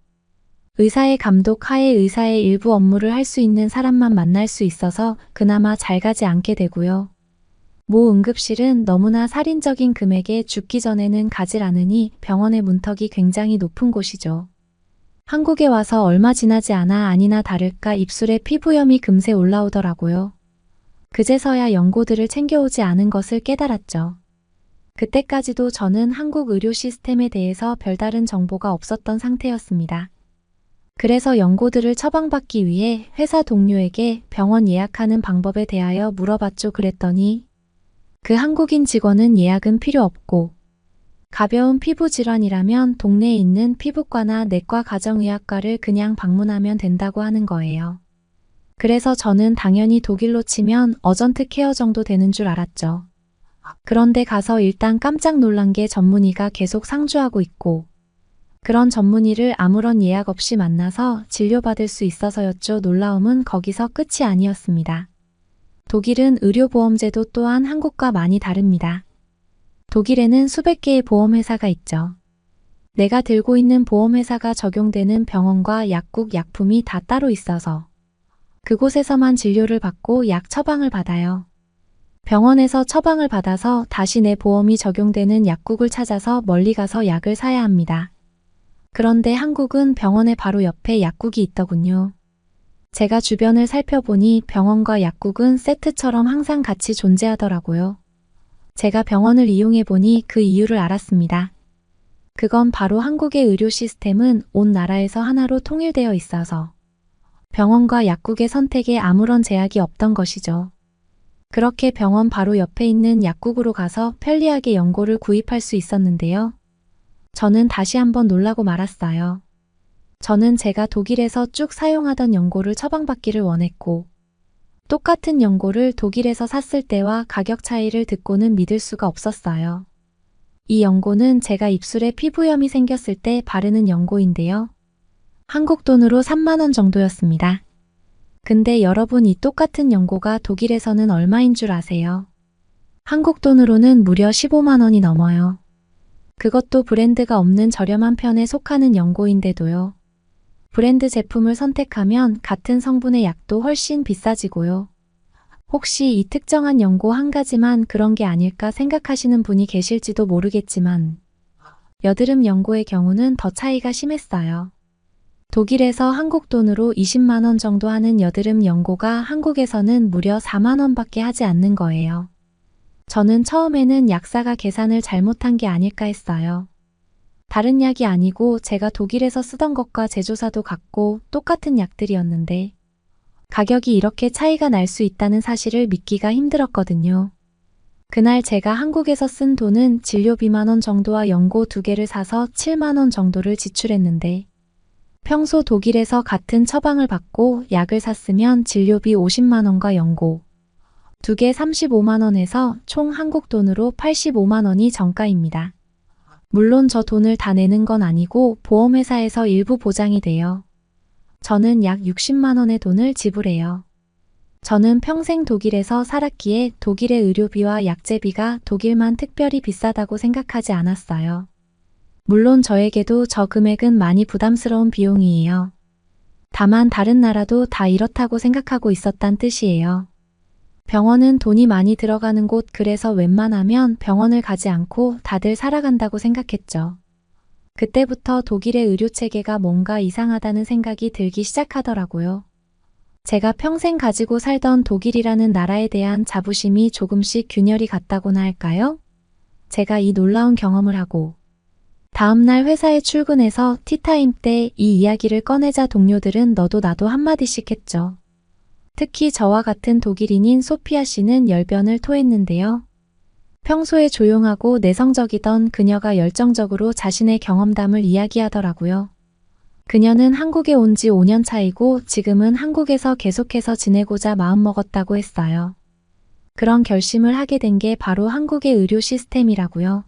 S4: 의사의 감독 하에 의사의 일부 업무를 할 수 있는 사람만 만날 수 있어서 그나마 잘 가지 않게 되고요. 모 응급실은 너무나 살인적인 금액에 죽기 전에는 가질 않으니 병원의 문턱이 굉장히 높은 곳이죠. 한국에 와서 얼마 지나지 않아 아니나 다를까 입술에 피부염이 금세 올라오더라고요. 그제서야 연고들을 챙겨오지 않은 것을 깨달았죠. 그때까지도 저는 한국 의료 시스템에 대해서 별다른 정보가 없었던 상태였습니다. 그래서 연고들을 처방받기 위해 회사 동료에게 병원 예약하는 방법에 대하여 물어봤죠. 그랬더니 그 한국인 직원은 예약은 필요 없고 가벼운 피부 질환이라면 동네에 있는 피부과나 내과 가정의학과를 그냥 방문하면 된다고 하는 거예요. 그래서 저는 당연히 독일로 치면 어전트 케어 정도 되는 줄 알았죠. 그런데 가서 일단 깜짝 놀란 게 전문의가 계속 상주하고 있고 그런 전문의를 아무런 예약 없이 만나서 진료받을 수 있어서였죠. 놀라움은 거기서 끝이 아니었습니다. 독일은 의료보험제도 또한 한국과 많이 다릅니다. 독일에는 수백 개의 보험회사가 있죠. 내가 들고 있는 보험회사가 적용되는 병원과 약국, 약품이 다 따로 있어서 그곳에서만 진료를 받고 약 처방을 받아요. 병원에서 처방을 받아서 다시 내 보험이 적용되는 약국을 찾아서 멀리 가서 약을 사야 합니다. 그런데 한국은 병원의 바로 옆에 약국이 있더군요. 제가 주변을 살펴보니 병원과 약국은 세트처럼 항상 같이 존재하더라고요. 제가 병원을 이용해보니 그 이유를 알았습니다. 그건 바로 한국의 의료 시스템은 온 나라에서 하나로 통일되어 있어서 병원과 약국의 선택에 아무런 제약이 없던 것이죠. 그렇게 병원 바로 옆에 있는 약국으로 가서 편리하게 연고를 구입할 수 있었는데요. 저는 다시 한번 놀라고 말았어요. 저는 제가 독일에서 쭉 사용하던 연고를 처방받기를 원했고 똑같은 연고를 독일에서 샀을 때와 가격 차이를 듣고는 믿을 수가 없었어요. 이 연고는 제가 입술에 피부염이 생겼을 때 바르는 연고인데요. 한국 돈으로 3만 원 정도였습니다. 근데 여러분 이 똑같은 연고가 독일에서는 얼마인 줄 아세요? 한국 돈으로는 무려 15만 원이 넘어요. 그것도 브랜드가 없는 저렴한 편에 속하는 연고인데도요. 브랜드 제품을 선택하면 같은 성분의 약도 훨씬 비싸지고요. 혹시 이 특정한 연고 한 가지만 그런 게 아닐까 생각하시는 분이 계실지도 모르겠지만 여드름 연고의 경우는 더 차이가 심했어요. 독일에서 한국 돈으로 20만 원 정도 하는 여드름 연고가 한국에서는 무려 4만 원밖에 하지 않는 거예요. 저는 처음에는 약사가 계산을 잘못한 게 아닐까 했어요. 다른 약이 아니고 제가 독일에서 쓰던 것과 제조사도 같고 똑같은 약들이었는데 가격이 이렇게 차이가 날 수 있다는 사실을 믿기가 힘들었거든요. 그날 제가 한국에서 쓴 돈은 진료비 10,000 원 정도와 연고 2개를 사서 7만 원 정도를 지출했는데 평소 독일에서 같은 처방을 받고 약을 샀으면 진료비 50만 원과 연고 2개 35만 원에서 총 한국 돈으로 85만 원이 정가입니다. 물론 저 돈을 다 내는 건 아니고 보험회사에서 일부 보장이 돼요. 저는 약 60만 원의 돈을 지불해요. 저는 평생 독일에서 살았기에 독일의 의료비와 약제비가 독일만 특별히 비싸다고 생각하지 않았어요. 물론 저에게도 저 금액은 많이 부담스러운 비용이에요. 다만 다른 나라도 다 이렇다고 생각하고 있었단 뜻이에요. 병원은 돈이 많이 들어가는 곳 그래서 웬만하면 병원을 가지 않고 다들 살아간다고 생각했죠. 그때부터 독일의 의료체계가 뭔가 이상하다는 생각이 들기 시작하더라고요. 제가 평생 가지고 살던 독일이라는 나라에 대한 자부심이 조금씩 균열이 갔다고나 할까요? 제가 이 놀라운 경험을 하고 다음날 회사에 출근해서 티타임 때 이 이야기를 꺼내자 동료들은 너도 나도 한마디씩 했죠. 특히 저와 같은 독일인인 소피아 씨는 열변을 토했는데요. 평소에 조용하고 내성적이던 그녀가 열정적으로 자신의 경험담을 이야기하더라고요. 그녀는 한국에 온 지 5년 차이고 지금은 한국에서 계속해서 지내고자 마음먹었다고 했어요. 그런 결심을 하게 된 게 바로 한국의 의료 시스템이라고요.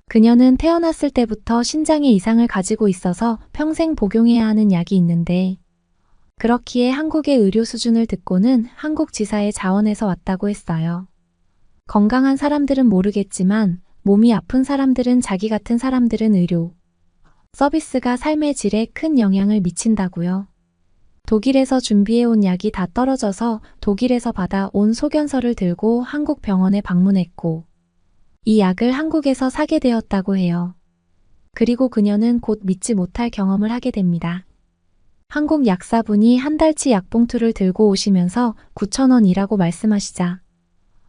S4: 그녀는 태어났을 때부터 신장에 이상을 가지고 있어서 평생 복용해야 하는 약이 있는데 그렇기에 한국의 의료 수준을 듣고는 한국 지사의 자원에서 왔다고 했어요. 건강한 사람들은 모르겠지만 몸이 아픈 사람들은 자기 같은 사람들은 의료 서비스가 삶의 질에 큰 영향을 미친다고요. 독일에서 준비해온 약이 다 떨어져서 독일에서 받아온 소견서를 들고 한국 병원에 방문했고 이 약을 한국에서 사게 되었다고 해요. 그리고 그녀는 곧 믿지 못할 경험을 하게 됩니다. 한국 약사분이 한 달치 약봉투를 들고 오시면서 9,000원이라고 말씀하시자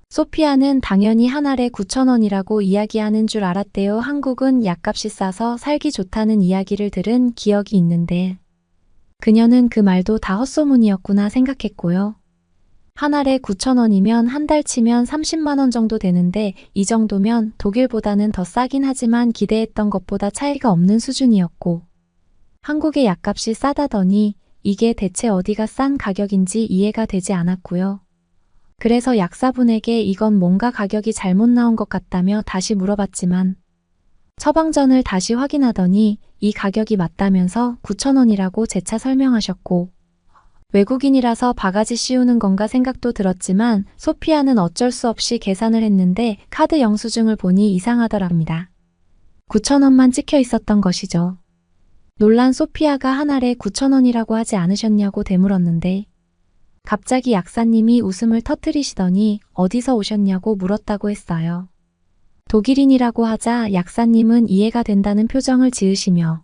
S4: 소피아는 당연히 한 알에 9,000원이라고 이야기하는 줄 알았대요. 한국은 약값이 싸서 살기 좋다는 이야기를 들은 기억이 있는데 그녀는 그 말도 다 헛소문이었구나 생각했고요. 한 알에 9,000원이면 한 달 치면 30만 원 정도 되는데 이 정도면 독일보다는 더 싸긴 하지만 기대했던 것보다 차이가 없는 수준이었고 한국의 약값이 싸다더니 이게 대체 어디가 싼 가격인지 이해가 되지 않았고요. 그래서 약사분에게 이건 뭔가 가격이 잘못 나온 것 같다며 다시 물어봤지만 처방전을 다시 확인하더니 이 가격이 맞다면서 9,000원이라고 재차 설명하셨고 외국인이라서 바가지 씌우는 건가 생각도 들었지만 소피아는 어쩔 수 없이 계산을 했는데 카드 영수증을 보니 이상하더랍니다. 9,000원만 찍혀 있었던 것이죠. 놀란 소피아가 한 알에 9,000원이라고 하지 않으셨냐고 되물었는데 갑자기 약사님이 웃음을 터뜨리시더니 어디서 오셨냐고 물었다고 했어요. 독일인이라고 하자 약사님은 이해가 된다는 표정을 지으시며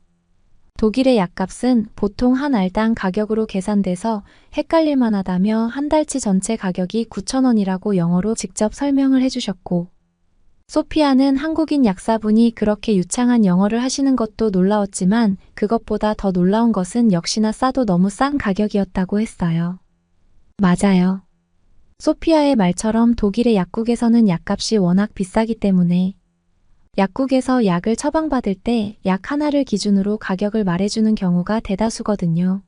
S4: 독일의 약값은 보통 한 알당 가격으로 계산돼서 헷갈릴 만하다며 한 달치 전체 가격이 9,000원이라고 영어로 직접 설명을 해주셨고 소피아는 한국인 약사분이 그렇게 유창한 영어를 하시는 것도 놀라웠지만 그것보다 더 놀라운 것은 역시나 싸도 너무 싼 가격이었다고 했어요. 맞아요. 소피아의 말처럼 독일의 약국에서는 약값이 워낙 비싸기 때문에 약국에서 약을 처방받을 때 약 하나를 기준으로 가격을 말해주는 경우가 대다수거든요.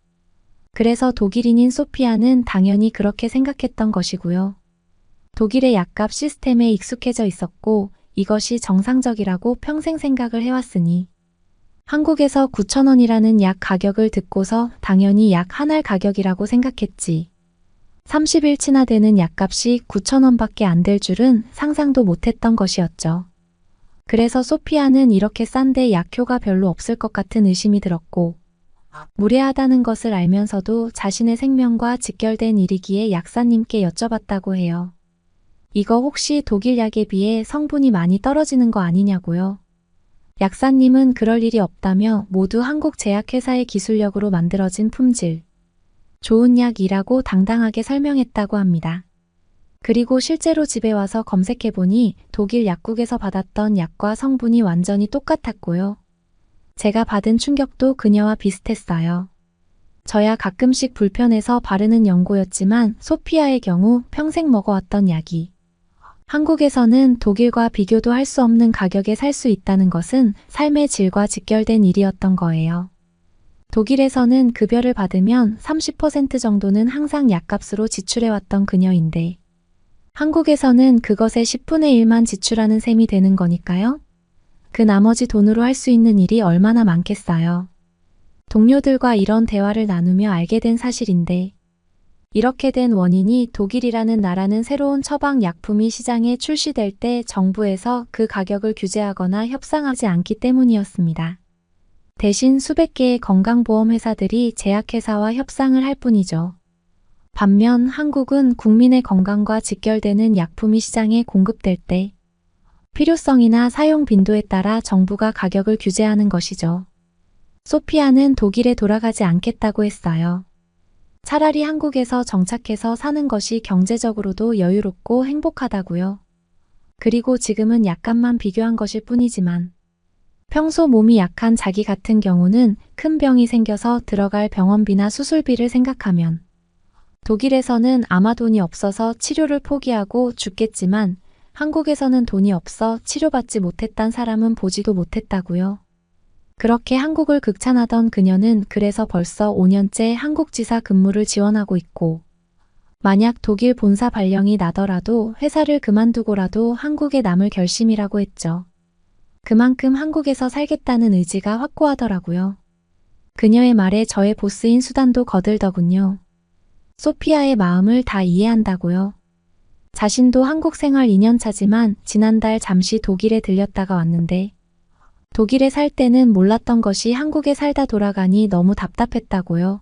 S4: 그래서 독일인인 소피아는 당연히 그렇게 생각했던 것이고요. 독일의 약값 시스템에 익숙해져 있었고 이것이 정상적이라고 평생 생각을 해왔으니 한국에서 9,000원이라는 약 가격을 듣고서 당연히 약 한 알 가격이라고 생각했지. 30일치나 되는 약값이 9,000원밖에 안 될 줄은 상상도 못했던 것이었죠. 그래서 소피아는 이렇게 싼데 약효가 별로 없을 것 같은 의심이 들었고 무례하다는 것을 알면서도 자신의 생명과 직결된 일이기에 약사님께 여쭤봤다고 해요. 이거 혹시 독일 약에 비해 성분이 많이 떨어지는 거 아니냐고요. 약사님은 그럴 일이 없다며 모두 한국 제약회사의 기술력으로 만들어진 품질 좋은 약이라고 당당하게 설명했다고 합니다. 그리고 실제로 집에 와서 검색해보니 독일 약국에서 받았던 약과 성분이 완전히 똑같았고요. 제가 받은 충격도 그녀와 비슷했어요. 저야 가끔씩 불편해서 바르는 연고였지만 소피아의 경우 평생 먹어왔던 약이 한국에서는 독일과 비교도 할 수 없는 가격에 살 수 있다는 것은 삶의 질과 직결된 일이었던 거예요. 독일에서는 급여를 받으면 30% 정도는 항상 약값으로 지출해왔던 그녀인데 한국에서는 그것의 10분의 1만 지출하는 셈이 되는 거니까요. 그 나머지 돈으로 할 수 있는 일이 얼마나 많겠어요. 동료들과 이런 대화를 나누며 알게 된 사실인데 이렇게 된 원인이 독일이라는 나라는 새로운 처방 약품이 시장에 출시될 때 정부에서 그 가격을 규제하거나 협상하지 않기 때문이었습니다. 대신 수백 개의 건강보험 회사들이 제약회사와 협상을 할 뿐이죠. 반면 한국은 국민의 건강과 직결되는 약품이 시장에 공급될 때 필요성이나 사용 빈도에 따라 정부가 가격을 규제하는 것이죠. 소피아는 독일에 돌아가지 않겠다고 했어요. 차라리 한국에서 정착해서 사는 것이 경제적으로도 여유롭고 행복하다고요. 그리고 지금은 약간만 비교한 것일 뿐이지만 평소 몸이 약한 자기 같은 경우는 큰 병이 생겨서 들어갈 병원비나 수술비를 생각하면 독일에서는 아마 돈이 없어서 치료를 포기하고 죽겠지만 한국에서는 돈이 없어 치료받지 못했단 사람은 보지도 못했다고요. 그렇게 한국을 극찬하던 그녀는 그래서 벌써 5년째 한국 지사 근무를 지원하고 있고 만약 독일 본사 발령이 나더라도 회사를 그만두고라도 한국에 남을 결심이라고 했죠. 그만큼 한국에서 살겠다는 의지가 확고하더라고요. 그녀의 말에 저의 보스인 수단도 거들더군요. 소피아의 마음을 다 이해한다고요. 자신도 한국 생활 2년 차지만 지난달 잠시 독일에 들렸다가 왔는데 독일에 살 때는 몰랐던 것이 한국에 살다 돌아가니 너무 답답했다고요.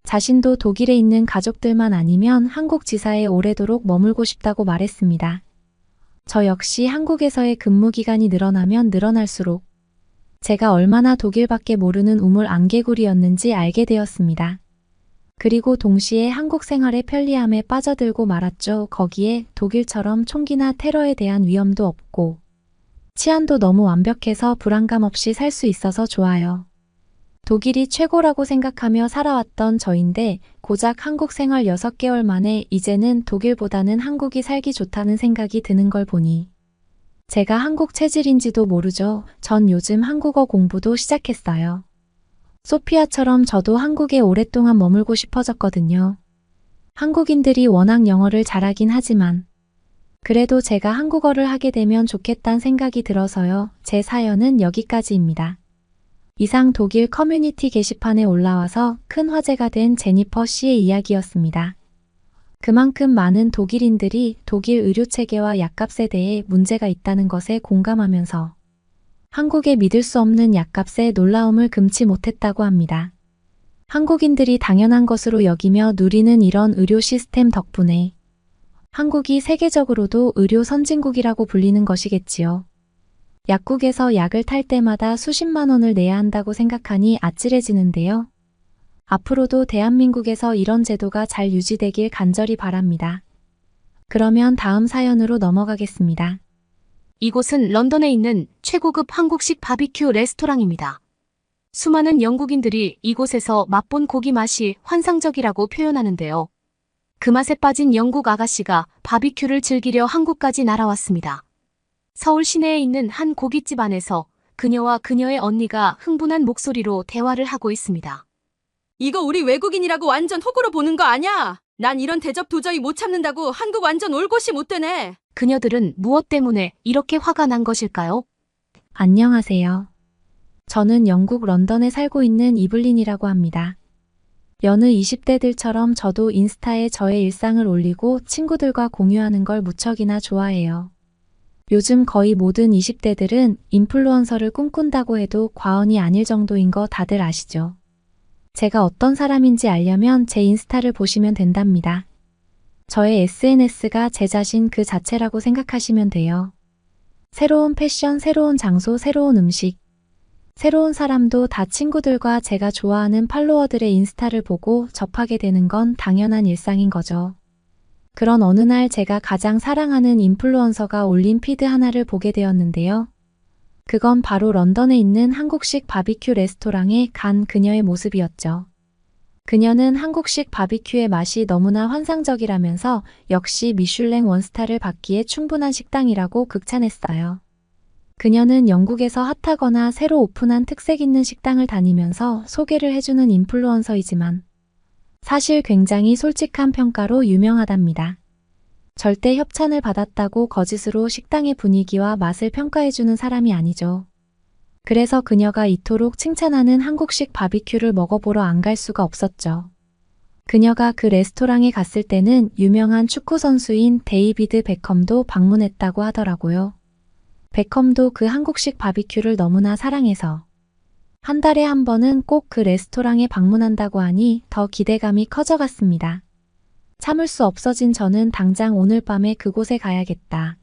S4: 자신도 독일에 있는 가족들만 아니면 한국 지사에 오래도록 머물고 싶다고 말했습니다. 저 역시 한국에서의 근무 기간이 늘어나면 늘어날수록 제가 얼마나 독일밖에 모르는 우물 안개구리였는지 알게 되었습니다. 그리고 동시에 한국 생활의 편리함에 빠져들고 말았죠. 거기에 독일처럼 총기나 테러에 대한 위험도 없고 치안도 너무 완벽해서 불안감 없이 살 수 있어서 좋아요. 독일이 최고라고 생각하며 살아왔던 저인데 고작 한국 생활 6개월 만에 이제는 독일보다는 한국이 살기 좋다는 생각이 드는 걸 보니 제가 한국 체질인지도 모르죠. 전 요즘 한국어 공부도 시작했어요. 소피아처럼 저도 한국에 오랫동안 머물고 싶어졌거든요. 한국인들이 워낙 영어를 잘하긴 하지만 그래도 제가 한국어를 하게 되면 좋겠다는 생각이 들어서요. 제 사연은 여기까지입니다. 이상 독일 커뮤니티 게시판에 올라와서 큰 화제가 된 제니퍼 씨의 이야기였습니다. 그만큼 많은 독일인들이 독일 의료체계와 약값에 대해 문제가 있다는 것에 공감하면서 한국의 믿을 수 없는 약값에 놀라움을 금치 못했다고 합니다. 한국인들이 당연한 것으로 여기며 누리는 이런 의료 시스템 덕분에 한국이 세계적으로도 의료 선진국이라고 불리는 것이겠지요. 약국에서 약을 탈 때마다 수십만 원을 내야 한다고 생각하니 아찔해지는데요. 앞으로도 대한민국에서 이런 제도가 잘 유지되길 간절히 바랍니다. 그러면 다음 사연으로 넘어가겠습니다.
S3: 이곳은 런던에 있는 최고급 한국식 바비큐 레스토랑입니다. 수많은 영국인들이 이곳에서 맛본 고기 맛이 환상적이라고 표현하는데요. 그 맛에 빠진 영국 아가씨가 바비큐를 즐기려 한국까지 날아왔습니다. 서울 시내에 있는 한 고깃집 안에서 그녀와 그녀의 언니가 흥분한 목소리로 대화를 하고 있습니다.
S6: 이거 우리 외국인이라고 완전 호구로 보는 거 아냐? 난 이런 대접 도저히 못 참는다고. 한국 완전 올 곳이 못 되네.
S3: 그녀들은 무엇 때문에 이렇게 화가 난 것일까요?
S4: 안녕하세요. 저는 영국 런던에 살고 있는 이블린이라고 합니다. 여느 20대들처럼 저도 인스타에 저의 일상을 올리고 친구들과 공유하는 걸 무척이나 좋아해요. 요즘 거의 모든 20대들은 인플루언서를 꿈꾼다고 해도 과언이 아닐 정도인 거 다들 아시죠? 제가 어떤 사람인지 알려면 제 인스타를 보시면 된답니다. 저의 SNS가 제 자신 그 자체라고 생각하시면 돼요. 새로운 패션, 새로운 장소, 새로운 음식, 새로운 사람도 다 친구들과 제가 좋아하는 팔로워들의 인스타를 보고 접하게 되는 건 당연한 일상인 거죠. 그런 어느 날 제가 가장 사랑하는 인플루언서가 올린 피드 하나를 보게 되었는데요. 그건 바로 런던에 있는 한국식 바비큐 레스토랑에 간 그녀의 모습이었죠. 그녀는 한국식 바비큐의 맛이 너무나 환상적이라면서 역시 미슐랭 원스타를 받기에 충분한 식당이라고 극찬했어요. 그녀는 영국에서 핫하거나 새로 오픈한 특색 있는 식당을 다니면서 소개를 해주는 인플루언서이지만 사실 굉장히 솔직한 평가로 유명하답니다. 절대 협찬을 받았다고 거짓으로 식당의 분위기와 맛을 평가해주는 사람이 아니죠. 그래서 그녀가 이토록 칭찬하는 한국식 바비큐를 먹어보러 안 갈 수가 없었죠. 그녀가 그 레스토랑에 갔을 때는 유명한 축구 선수인 데이비드 베컴도 방문했다고 하더라고요. 베컴도 그 한국식 바비큐를 너무나 사랑해서 한 달에 한 번은 꼭 그 레스토랑에 방문한다고 하니 더 기대감이 커져갔습니다. 참을 수 없어진 저는 당장 오늘 밤에 그곳에 가야겠다.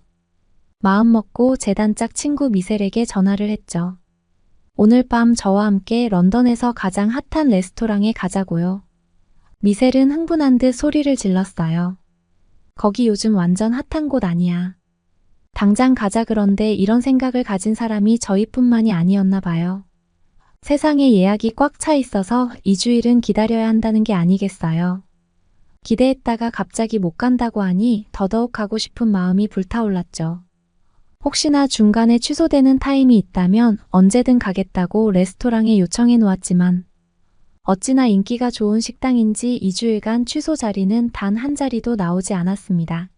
S4: 마음먹고 제 단짝 친구 미셀에게 전화를 했죠. 오늘 밤 저와 함께 런던에서 가장 핫한 레스토랑에 가자고요. 미셀은 흥분한 듯 소리를 질렀어요. 거기 요즘 완전 핫한 곳 아니야. 당장 가자. 그런데 이런 생각을 가진 사람이 저희뿐만이 아니었나 봐요. 세상에 예약이 꽉 차 있어서 2주일은 기다려야 한다는 게 아니겠어요. 기대했다가 갑자기 못 간다고 하니 더더욱 가고 싶은 마음이 불타올랐죠. 혹시나 중간에 취소되는 타임이 있다면 언제든 가겠다고 레스토랑에 요청해 놓았지만 어찌나 인기가 좋은 식당인지 2주일간 취소 자리는 단 한 자리도 나오지 않았습니다.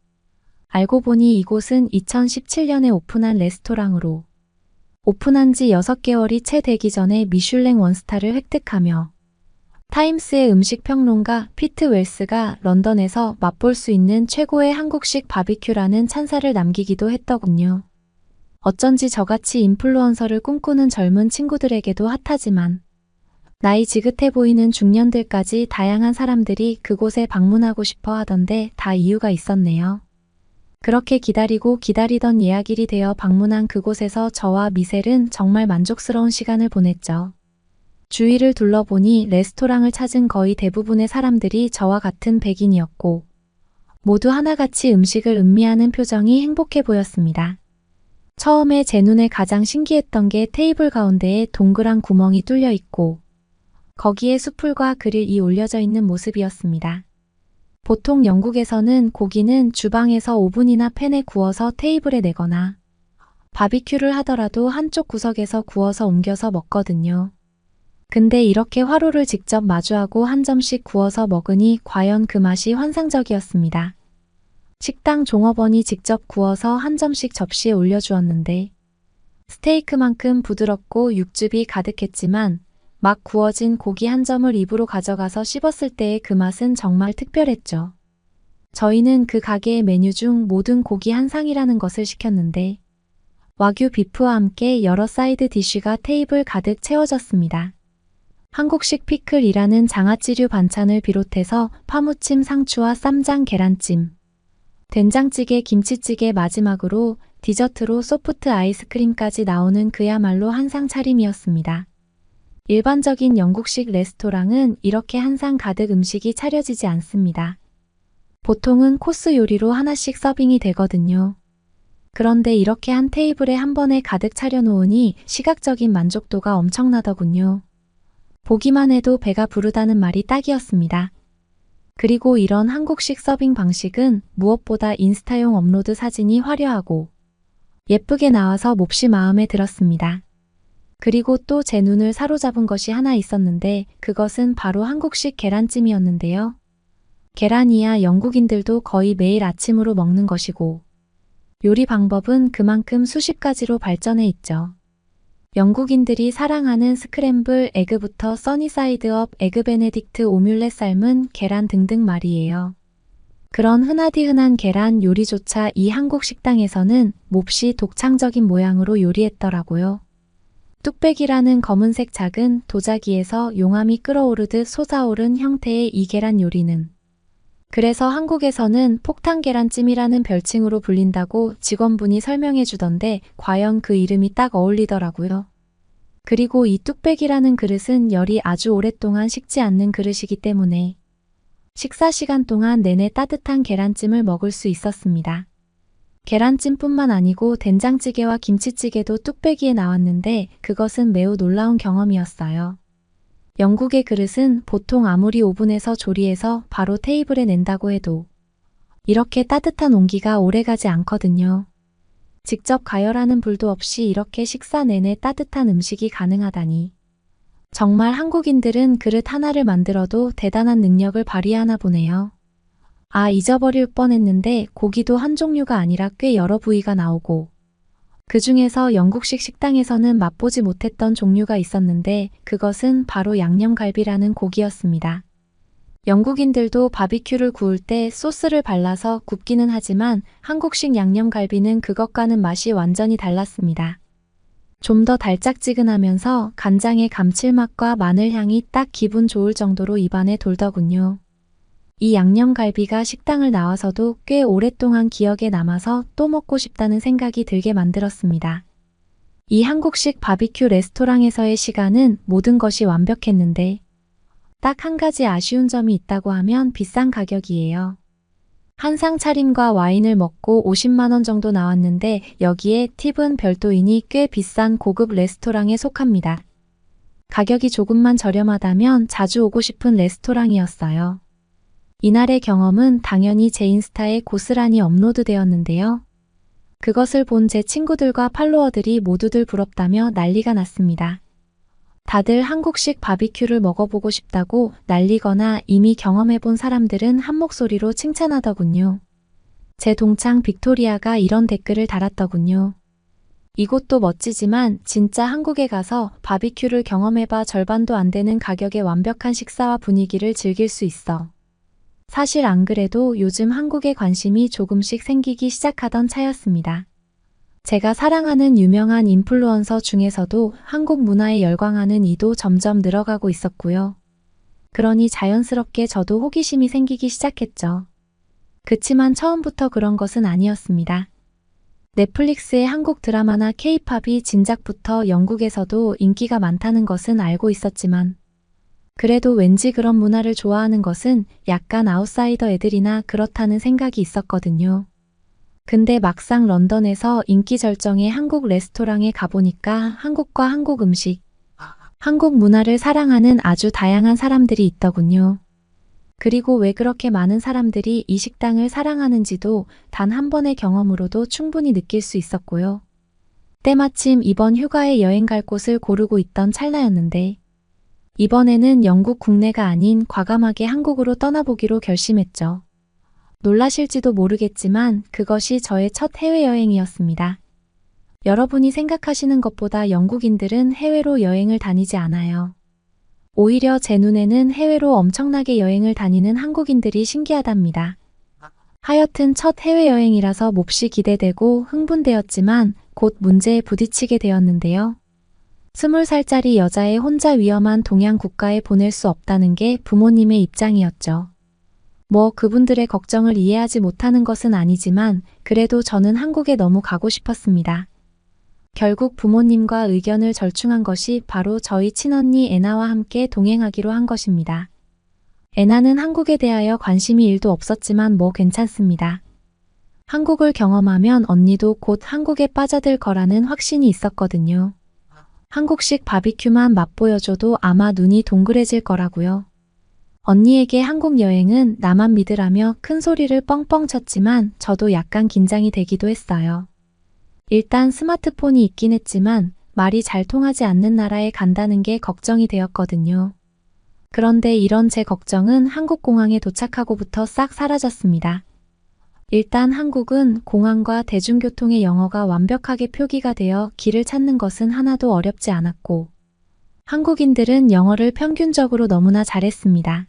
S4: 알고 보니 이곳은 2017년에 오픈한 레스토랑으로 오픈한 지 6개월이 채 되기 전에 미슐랭 원스타를 획득하며 타임스의 음식 평론가 피트 웰스가 런던에서 맛볼 수 있는 최고의 한국식 바비큐라는 찬사를 남기기도 했더군요. 어쩐지 저같이 인플루언서를 꿈꾸는 젊은 친구들에게도 핫하지만 나이 지긋해 보이는 중년들까지 다양한 사람들이 그곳에 방문하고 싶어 하던데 다 이유가 있었네요. 그렇게 기다리고 기다리던 예약일이 되어 방문한 그곳에서 저와 미셀은 정말 만족스러운 시간을 보냈죠. 주위를 둘러보니 레스토랑을 찾은 거의 대부분의 사람들이 저와 같은 백인이었고 모두 하나같이 음식을 음미하는 표정이 행복해 보였습니다. 처음에 제 눈에 가장 신기했던 게 테이블 가운데에 동그란 구멍이 뚫려 있고 거기에 숯불과 그릴이 올려져 있는 모습이었습니다. 보통 영국에서는 고기는 주방에서 오븐이나 팬에 구워서 테이블에 내거나 바비큐를 하더라도 한쪽 구석에서 구워서 옮겨서 먹거든요. 근데 이렇게 화로를 직접 마주하고 한 점씩 구워서 먹으니 과연 그 맛이 환상적이었습니다. 식당 종업원이 직접 구워서 한 점씩 접시에 올려주었는데 스테이크만큼 부드럽고 육즙이 가득했지만 막 구워진 고기 한 점을 입으로 가져가서 씹었을 때의 그 맛은 정말 특별했죠. 저희는 그 가게의 메뉴 중 모든 고기 한 상이라는 것을 시켰는데 와규 비프와 함께 여러 사이드 디쉬가 테이블 가득 채워졌습니다. 한국식 피클이라는 장아찌류 반찬을 비롯해서 파무침 상추와 쌈장 계란찜, 된장찌개 김치찌개 마지막으로 디저트로 소프트 아이스크림까지 나오는 그야말로 한상 차림이었습니다. 일반적인 영국식 레스토랑은 이렇게 한상 가득 음식이 차려지지 않습니다. 보통은 코스 요리로 하나씩 서빙이 되거든요. 그런데 이렇게 한 테이블에 한 번에 가득 차려놓으니 시각적인 만족도가 엄청나더군요. 보기만 해도 배가 부르다는 말이 딱이었습니다. 그리고 이런 한국식 서빙 방식은 무엇보다 인스타용 업로드 사진이 화려하고 예쁘게 나와서 몹시 마음에 들었습니다. 그리고 또 제 눈을 사로잡은 것이 하나 있었는데 그것은 바로 한국식 계란찜이었는데요. 계란이야 영국인들도 거의 매일 아침으로 먹는 것이고 요리 방법은 그만큼 수십 가지로 발전해 있죠. 영국인들이 사랑하는 스크램블 에그부터 써니사이드업, 에그 베네딕트, 오믈렛 삶은 계란 등등 말이에요. 그런 흔하디 흔한 계란 요리조차 이 한국 식당에서는 몹시 독창적인 모양으로 요리했더라고요. 뚝배기라는 검은색 작은 도자기에서 용암이 끓어오르듯 솟아오른 형태의 이 계란 요리는 그래서 한국에서는 폭탄 계란찜이라는 별칭으로 불린다고 직원분이 설명해 주던데 과연 그 이름이 딱 어울리더라고요. 그리고 이 뚝배기라는 그릇은 열이 아주 오랫동안 식지 않는 그릇이기 때문에 식사 시간 동안 내내 따뜻한 계란찜을 먹을 수 있었습니다. 계란찜뿐만 아니고 된장찌개와 김치찌개도 뚝배기에 나왔는데 그것은 매우 놀라운 경험이었어요. 영국의 그릇은 보통 아무리 오븐에서 조리해서 바로 테이블에 낸다고 해도 이렇게 따뜻한 온기가 오래가지 않거든요. 직접 가열하는 불도 없이 이렇게 식사 내내 따뜻한 음식이 가능하다니. 정말 한국인들은 그릇 하나를 만들어도 대단한 능력을 발휘하나 보네요. 아, 잊어버릴 뻔했는데 고기도 한 종류가 아니라 꽤 여러 부위가 나오고 그 중에서 영국식 식당에서는 맛보지 못했던 종류가 있었는데 그것은 바로 양념갈비라는 고기였습니다. 영국인들도 바비큐를 구울 때 소스를 발라서 굽기는 하지만 한국식 양념갈비는 그것과는 맛이 완전히 달랐습니다. 좀 더 달짝지근하면서 간장의 감칠맛과 마늘향이 딱 기분 좋을 정도로 입안에 돌더군요. 이 양념갈비가 식당을 나와서도 꽤 오랫동안 기억에 남아서 또 먹고 싶다는 생각이 들게 만들었습니다. 이 한국식 바비큐 레스토랑에서의 시간은 모든 것이 완벽했는데 딱 한 가지 아쉬운 점이 있다고 하면 비싼 가격이에요. 한상 차림과 와인을 먹고 50만 원 정도 나왔는데 여기에 팁은 별도이니 꽤 비싼 고급 레스토랑에 속합니다. 가격이 조금만 저렴하다면 자주 오고 싶은 레스토랑이었어요. 이날의 경험은 당연히 제 인스타에 고스란히 업로드되었는데요. 그것을 본 제 친구들과 팔로워들이 모두들 부럽다며 난리가 났습니다. 다들 한국식 바비큐를 먹어보고 싶다고 난리거나 이미 경험해본 사람들은 한 목소리로 칭찬하더군요. 제 동창 빅토리아가 이런 댓글을 달았더군요. 이곳도 멋지지만 진짜 한국에 가서 바비큐를 경험해봐 절반도 안 되는 가격에 완벽한 식사와 분위기를 즐길 수 있어. 사실 안 그래도 요즘 한국에 관심이 조금씩 생기기 시작하던 차였습니다. 제가 사랑하는 유명한 인플루언서 중에서도 한국 문화에 열광하는 이도 점점 늘어가고 있었고요. 그러니 자연스럽게 저도 호기심이 생기기 시작했죠. 그치만 처음부터 그런 것은 아니었습니다. 넷플릭스의 한국 드라마나 케이팝이 진작부터 영국에서도 인기가 많다는 것은 알고 있었지만 그래도 왠지 그런 문화를 좋아하는 것은 약간 아웃사이더 애들이나 그렇다는 생각이 있었거든요. 근데 막상 런던에서 인기 절정의 한국 레스토랑에 가보니까 한국과 한국 음식, 한국 문화를 사랑하는 아주 다양한 사람들이 있더군요. 그리고 왜 그렇게 많은 사람들이 이 식당을 사랑하는지도 단 한 번의 경험으로도 충분히 느낄 수 있었고요. 때마침 이번 휴가에 여행 갈 곳을 고르고 있던 찰나였는데 이번에는 영국 국내가 아닌 과감하게 한국으로 떠나보기로 결심했죠. 놀라실지도 모르겠지만 그것이 저의 첫 해외여행이었습니다. 여러분이 생각하시는 것보다 영국인들은 해외로 여행을 다니지 않아요. 오히려 제 눈에는 해외로 엄청나게 여행을 다니는 한국인들이 신기하답니다. 하여튼 첫 해외여행이라서 몹시 기대되고 흥분되었지만 곧 문제에 부딪히게 되었는데요. 20살짜리 여자애 혼자 위험한 동양 국가에 보낼 수 없다는 게 부모님의 입장이었죠. 뭐 그분들의 걱정을 이해하지 못하는 것은 아니지만 그래도 저는 한국에 너무 가고 싶었습니다. 결국 부모님과 의견을 절충한 것이 바로 저희 친언니 애나와 함께 동행하기로 한 것입니다. 애나는 한국에 대하여 관심이 1도 없었지만 뭐 괜찮습니다. 한국을 경험하면 언니도 곧 한국에 빠져들 거라는 확신이 있었거든요. 한국식 바비큐만 맛보여줘도 아마 눈이 동그래질 거라고요. 언니에게 한국 여행은 나만 믿으라며 큰 소리를 뻥뻥 쳤지만 저도 약간 긴장이 되기도 했어요. 일단 스마트폰이 있긴 했지만 말이 잘 통하지 않는 나라에 간다는 게 걱정이 되었거든요. 그런데 이런 제 걱정은 한국 공항에 도착하고부터 싹 사라졌습니다. 일단 한국은 공항과 대중교통의 영어가 완벽하게 표기가 되어 길을 찾는 것은 하나도 어렵지 않았고 한국인들은 영어를 평균적으로 너무나 잘했습니다.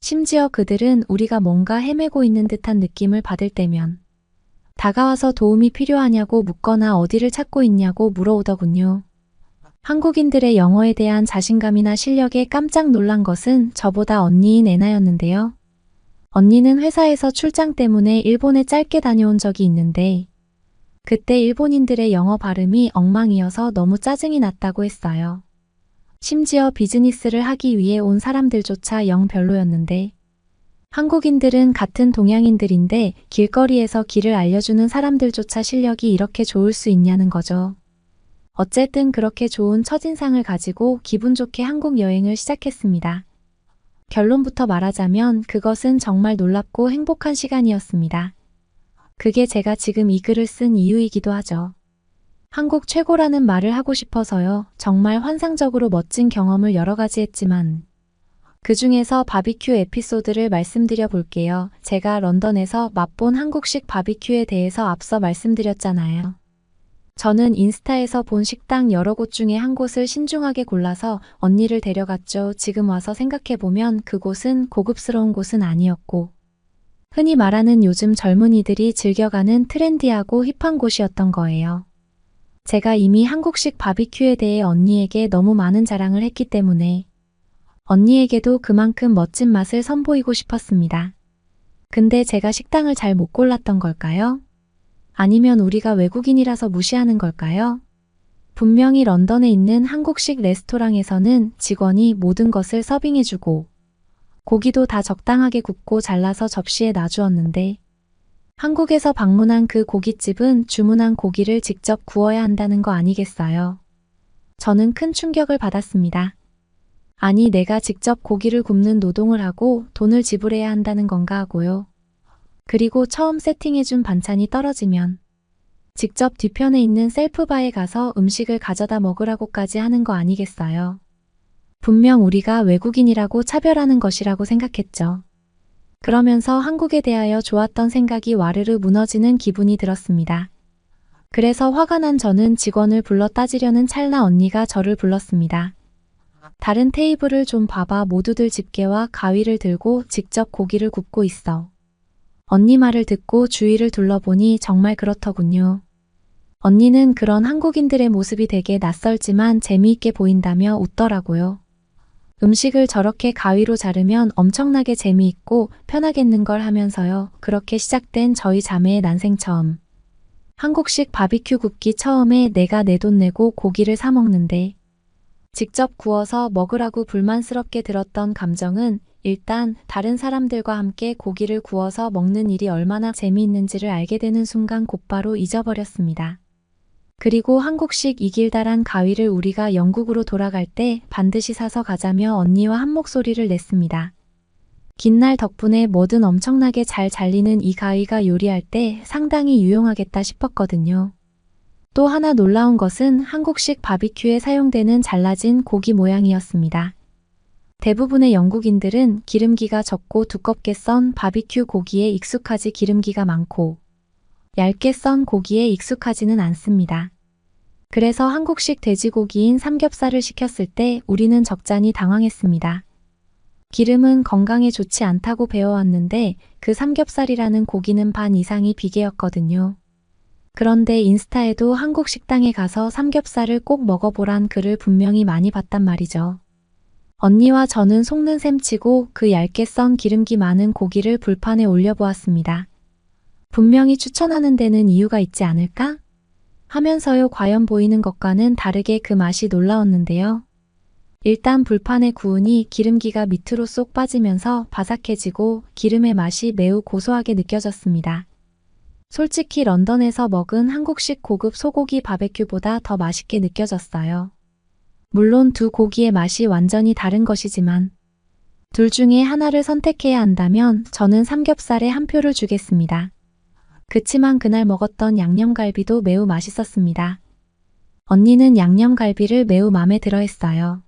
S4: 심지어 그들은 우리가 뭔가 헤매고 있는 듯한 느낌을 받을 때면 다가와서 도움이 필요하냐고 묻거나 어디를 찾고 있냐고 물어오더군요. 한국인들의 영어에 대한 자신감이나 실력에 깜짝 놀란 것은 저보다 언니인 애나였는데요. 언니는 회사에서 출장 때문에 일본에 짧게 다녀온 적이 있는데 그때 일본인들의 영어 발음이 엉망이어서 너무 짜증이 났다고 했어요. 심지어 비즈니스를 하기 위해 온 사람들조차 영 별로였는데 한국인들은 같은 동양인들인데 길거리에서 길을 알려주는 사람들조차 실력이 이렇게 좋을 수 있냐는 거죠. 어쨌든 그렇게 좋은 첫인상을 가지고 기분 좋게 한국 여행을 시작했습니다. 결론부터 말하자면 그것은 정말 놀랍고 행복한 시간이었습니다. 그게 제가 지금 이 글을 쓴 이유이기도 하죠. 한국 최고라는 말을 하고 싶어서요. 정말 환상적으로 멋진 경험을 여러 가지 했지만 그 중에서 바비큐 에피소드를 말씀드려 볼게요. 제가 런던에서 맛본 한국식 바비큐에 대해서 앞서 말씀드렸잖아요. 저는 인스타에서 본 식당 여러 곳 중에 한 곳을 신중하게 골라서 언니를 데려갔죠. 지금 와서 생각해보면 그곳은 고급스러운 곳은 아니었고 흔히 말하는 요즘 젊은이들이 즐겨가는 트렌디하고 힙한 곳이었던 거예요. 제가 이미 한국식 바비큐에 대해 언니에게 너무 많은 자랑을 했기 때문에 언니에게도 그만큼 멋진 맛을 선보이고 싶었습니다. 근데 제가 식당을 잘 못 골랐던 걸까요? 아니면 우리가 외국인이라서 무시하는 걸까요? 분명히 런던에 있는 한국식 레스토랑에서는 직원이 모든 것을 서빙해주고 고기도 다 적당하게 굽고 잘라서 접시에 놔주었는데 한국에서 방문한 그 고깃집은 주문한 고기를 직접 구워야 한다는 거 아니겠어요? 저는 큰 충격을 받았습니다. 아니, 내가 직접 고기를 굽는 노동을 하고 돈을 지불해야 한다는 건가 하고요. 그리고 처음 세팅해준 반찬이 떨어지면 직접 뒤편에 있는 셀프바에 가서 음식을 가져다 먹으라고까지 하는 거 아니겠어요? 분명 우리가 외국인이라고 차별하는 것이라고 생각했죠. 그러면서 한국에 대하여 좋았던 생각이 와르르 무너지는 기분이 들었습니다. 그래서 화가 난 저는 직원을 불러 따지려는 찰나 언니가 저를 불렀습니다. 다른 테이블을 좀 봐봐. 모두들 집게와 가위를 들고 직접 고기를 굽고 있어. 언니 말을 듣고 주위를 둘러보니 정말 그렇더군요. 언니는 그런 한국인들의 모습이 되게 낯설지만 재미있게 보인다며 웃더라고요. 음식을 저렇게 가위로 자르면 엄청나게 재미있고 편하겠는걸 하면서요. 그렇게 시작된 저희 자매의 난생 처음. 한국식 바비큐 굽기 처음에 내가 내 돈 내고 고기를 사 먹는데 직접 구워서 먹으라고 불만스럽게 들었던 감정은 일단 다른 사람들과 함께 고기를 구워서 먹는 일이 얼마나 재미있는지를 알게 되는 순간 곧바로 잊어버렸습니다. 그리고 한국식 이 길다란 가위를 우리가 영국으로 돌아갈 때 반드시 사서 가자며 언니와 한 목소리를 냈습니다. 긴 날 덕분에 뭐든 엄청나게 잘 잘리는 이 가위가 요리할 때 상당히 유용하겠다 싶었거든요. 또 하나 놀라운 것은 한국식 바비큐에 사용되는 잘라진 고기 모양이었습니다. 대부분의 영국인들은 기름기가 적고 두껍게 썬 바비큐 고기에 익숙하지 기름기가 많고 얇게 썬 고기에 익숙하지는 않습니다. 그래서 한국식 돼지고기인 삼겹살을 시켰을 때 우리는 적잖이 당황했습니다. 기름은 건강에 좋지 않다고 배워왔는데 그 삼겹살이라는 고기는 반 이상이 비계였거든요. 그런데 인스타에도 한국 식당에 가서 삼겹살을 꼭 먹어보란 글을 분명히 많이 봤단 말이죠. 언니와 저는 속는 셈 치고 그 얇게 썬 기름기 많은 고기를 불판에 올려보았습니다. 분명히 추천하는 데는 이유가 있지 않을까? 하면서요, 과연 보이는 것과는 다르게 그 맛이 놀라웠는데요. 일단 불판에 구우니 기름기가 밑으로 쏙 빠지면서 바삭해지고 기름의 맛이 매우 고소하게 느껴졌습니다. 솔직히 런던에서 먹은 한국식 고급 소고기 바베큐보다 더 맛있게 느껴졌어요. 물론 두 고기의 맛이 완전히 다른 것이지만 둘 중에 하나를 선택해야 한다면 저는 삼겹살에 한 표를 주겠습니다. 그치만 그날 먹었던 양념갈비도 매우 맛있었습니다. 언니는 양념갈비를 매우 마음에 들어 했어요.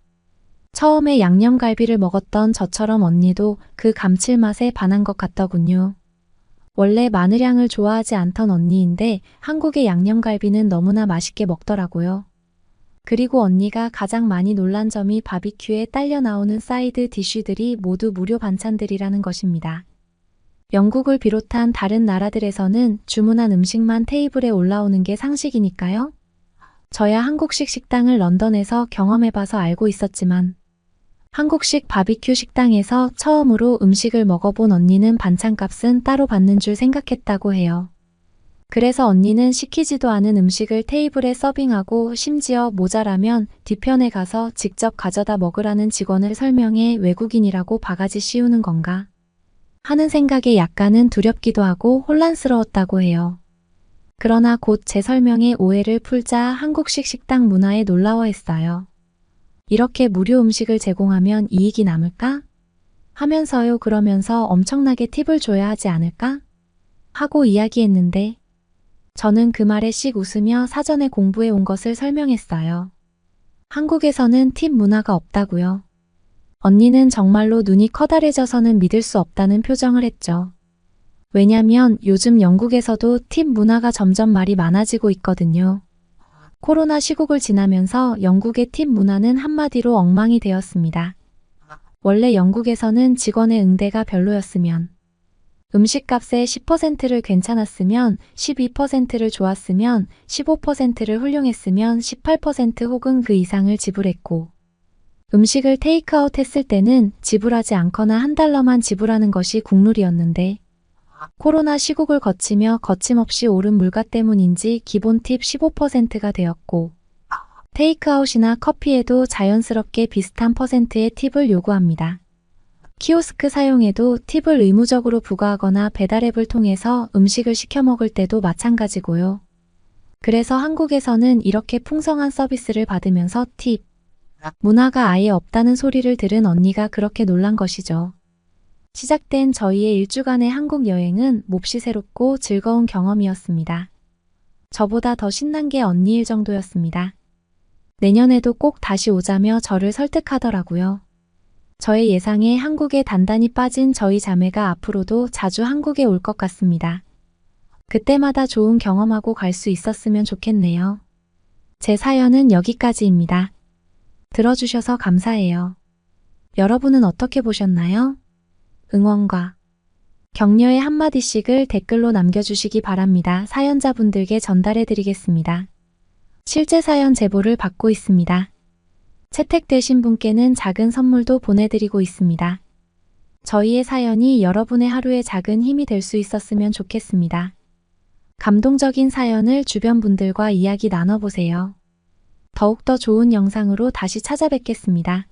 S4: 처음에 양념갈비를 먹었던 저처럼 언니도 그 감칠맛에 반한 것 같더군요. 원래 마늘향을 좋아하지 않던 언니인데 한국의 양념갈비는 너무나 맛있게 먹더라고요. 그리고 언니가 가장 많이 놀란 점이 바비큐에 딸려 나오는 사이드 디쉬들이 모두 무료 반찬들이라는 것입니다. 영국을 비롯한 다른 나라들에서는 주문한 음식만 테이블에 올라오는 게 상식이니까요. 저야 한국식 식당을 런던에서 경험해봐서 알고 있었지만 한국식 바비큐 식당에서 처음으로 음식을 먹어본 언니는 반찬값은 따로 받는 줄 생각했다고 해요. 그래서 언니는 시키지도 않은 음식을 테이블에 서빙하고 심지어 모자라면 뒤편에 가서 직접 가져다 먹으라는 직원을 설명해 외국인이라고 바가지 씌우는 건가 하는 생각에 약간은 두렵기도 하고 혼란스러웠다고 해요. 그러나 곧 제 설명에 오해를 풀자 한국식 식당 문화에 놀라워했어요. 이렇게 무료 음식을 제공하면 이익이 남을까? 하면서요, 그러면서 엄청나게 팁을 줘야 하지 않을까? 하고 이야기했는데 저는 그 말에 씩 웃으며 사전에 공부해 온 것을 설명했어요. 한국에서는 팁 문화가 없다고요. 언니는 정말로 눈이 커다래져서는 믿을 수 없다는 표정을 했죠. 왜냐면 요즘 영국에서도 팁 문화가 점점 말이 많아지고 있거든요. 코로나 시국을 지나면서 영국의 팁 문화는 한마디로 엉망이 되었습니다. 원래 영국에서는 직원의 응대가 별로였으면 음식값의 10%를 괜찮았으면 12%를 좋았으면 15%를 훌륭했으면 18% 혹은 그 이상을 지불했고 음식을 테이크아웃 했을 때는 지불하지 않거나 $1만 지불하는 것이 국룰이었는데 코로나 시국을 거치며 거침없이 오른 물가 때문인지 기본 팁 15%가 되었고 테이크아웃이나 커피에도 자연스럽게 비슷한 퍼센트의 팁을 요구합니다. 키오스크 사용에도 팁을 의무적으로 부과하거나 배달앱을 통해서 음식을 시켜 먹을 때도 마찬가지고요. 그래서 한국에서는 이렇게 풍성한 서비스를 받으면서 팁, 문화가 아예 없다는 소리를 들은 언니가 그렇게 놀란 것이죠. 시작된 저희의 일주간의 한국 여행은 몹시 새롭고 즐거운 경험이었습니다. 저보다 더 신난 게 언니일 정도였습니다. 내년에도 꼭 다시 오자며 저를 설득하더라고요. 저의 예상에 한국에 단단히 빠진 저희 자매가 앞으로도 자주 한국에 올 것 같습니다. 그때마다 좋은 경험하고 갈 수 있었으면 좋겠네요. 제 사연은 여기까지입니다. 들어주셔서 감사해요. 여러분은 어떻게 보셨나요? 응원과 격려의 한마디씩을 댓글로 남겨주시기 바랍니다. 사연자분들께 전달해드리겠습니다. 실제 사연 제보를 받고 있습니다. 채택되신 분께는 작은 선물도 보내드리고 있습니다. 저희의 사연이 여러분의 하루에 작은 힘이 될 수 있었으면 좋겠습니다. 감동적인 사연을 주변 분들과 이야기 나눠보세요. 더욱더 좋은 영상으로 다시 찾아뵙겠습니다.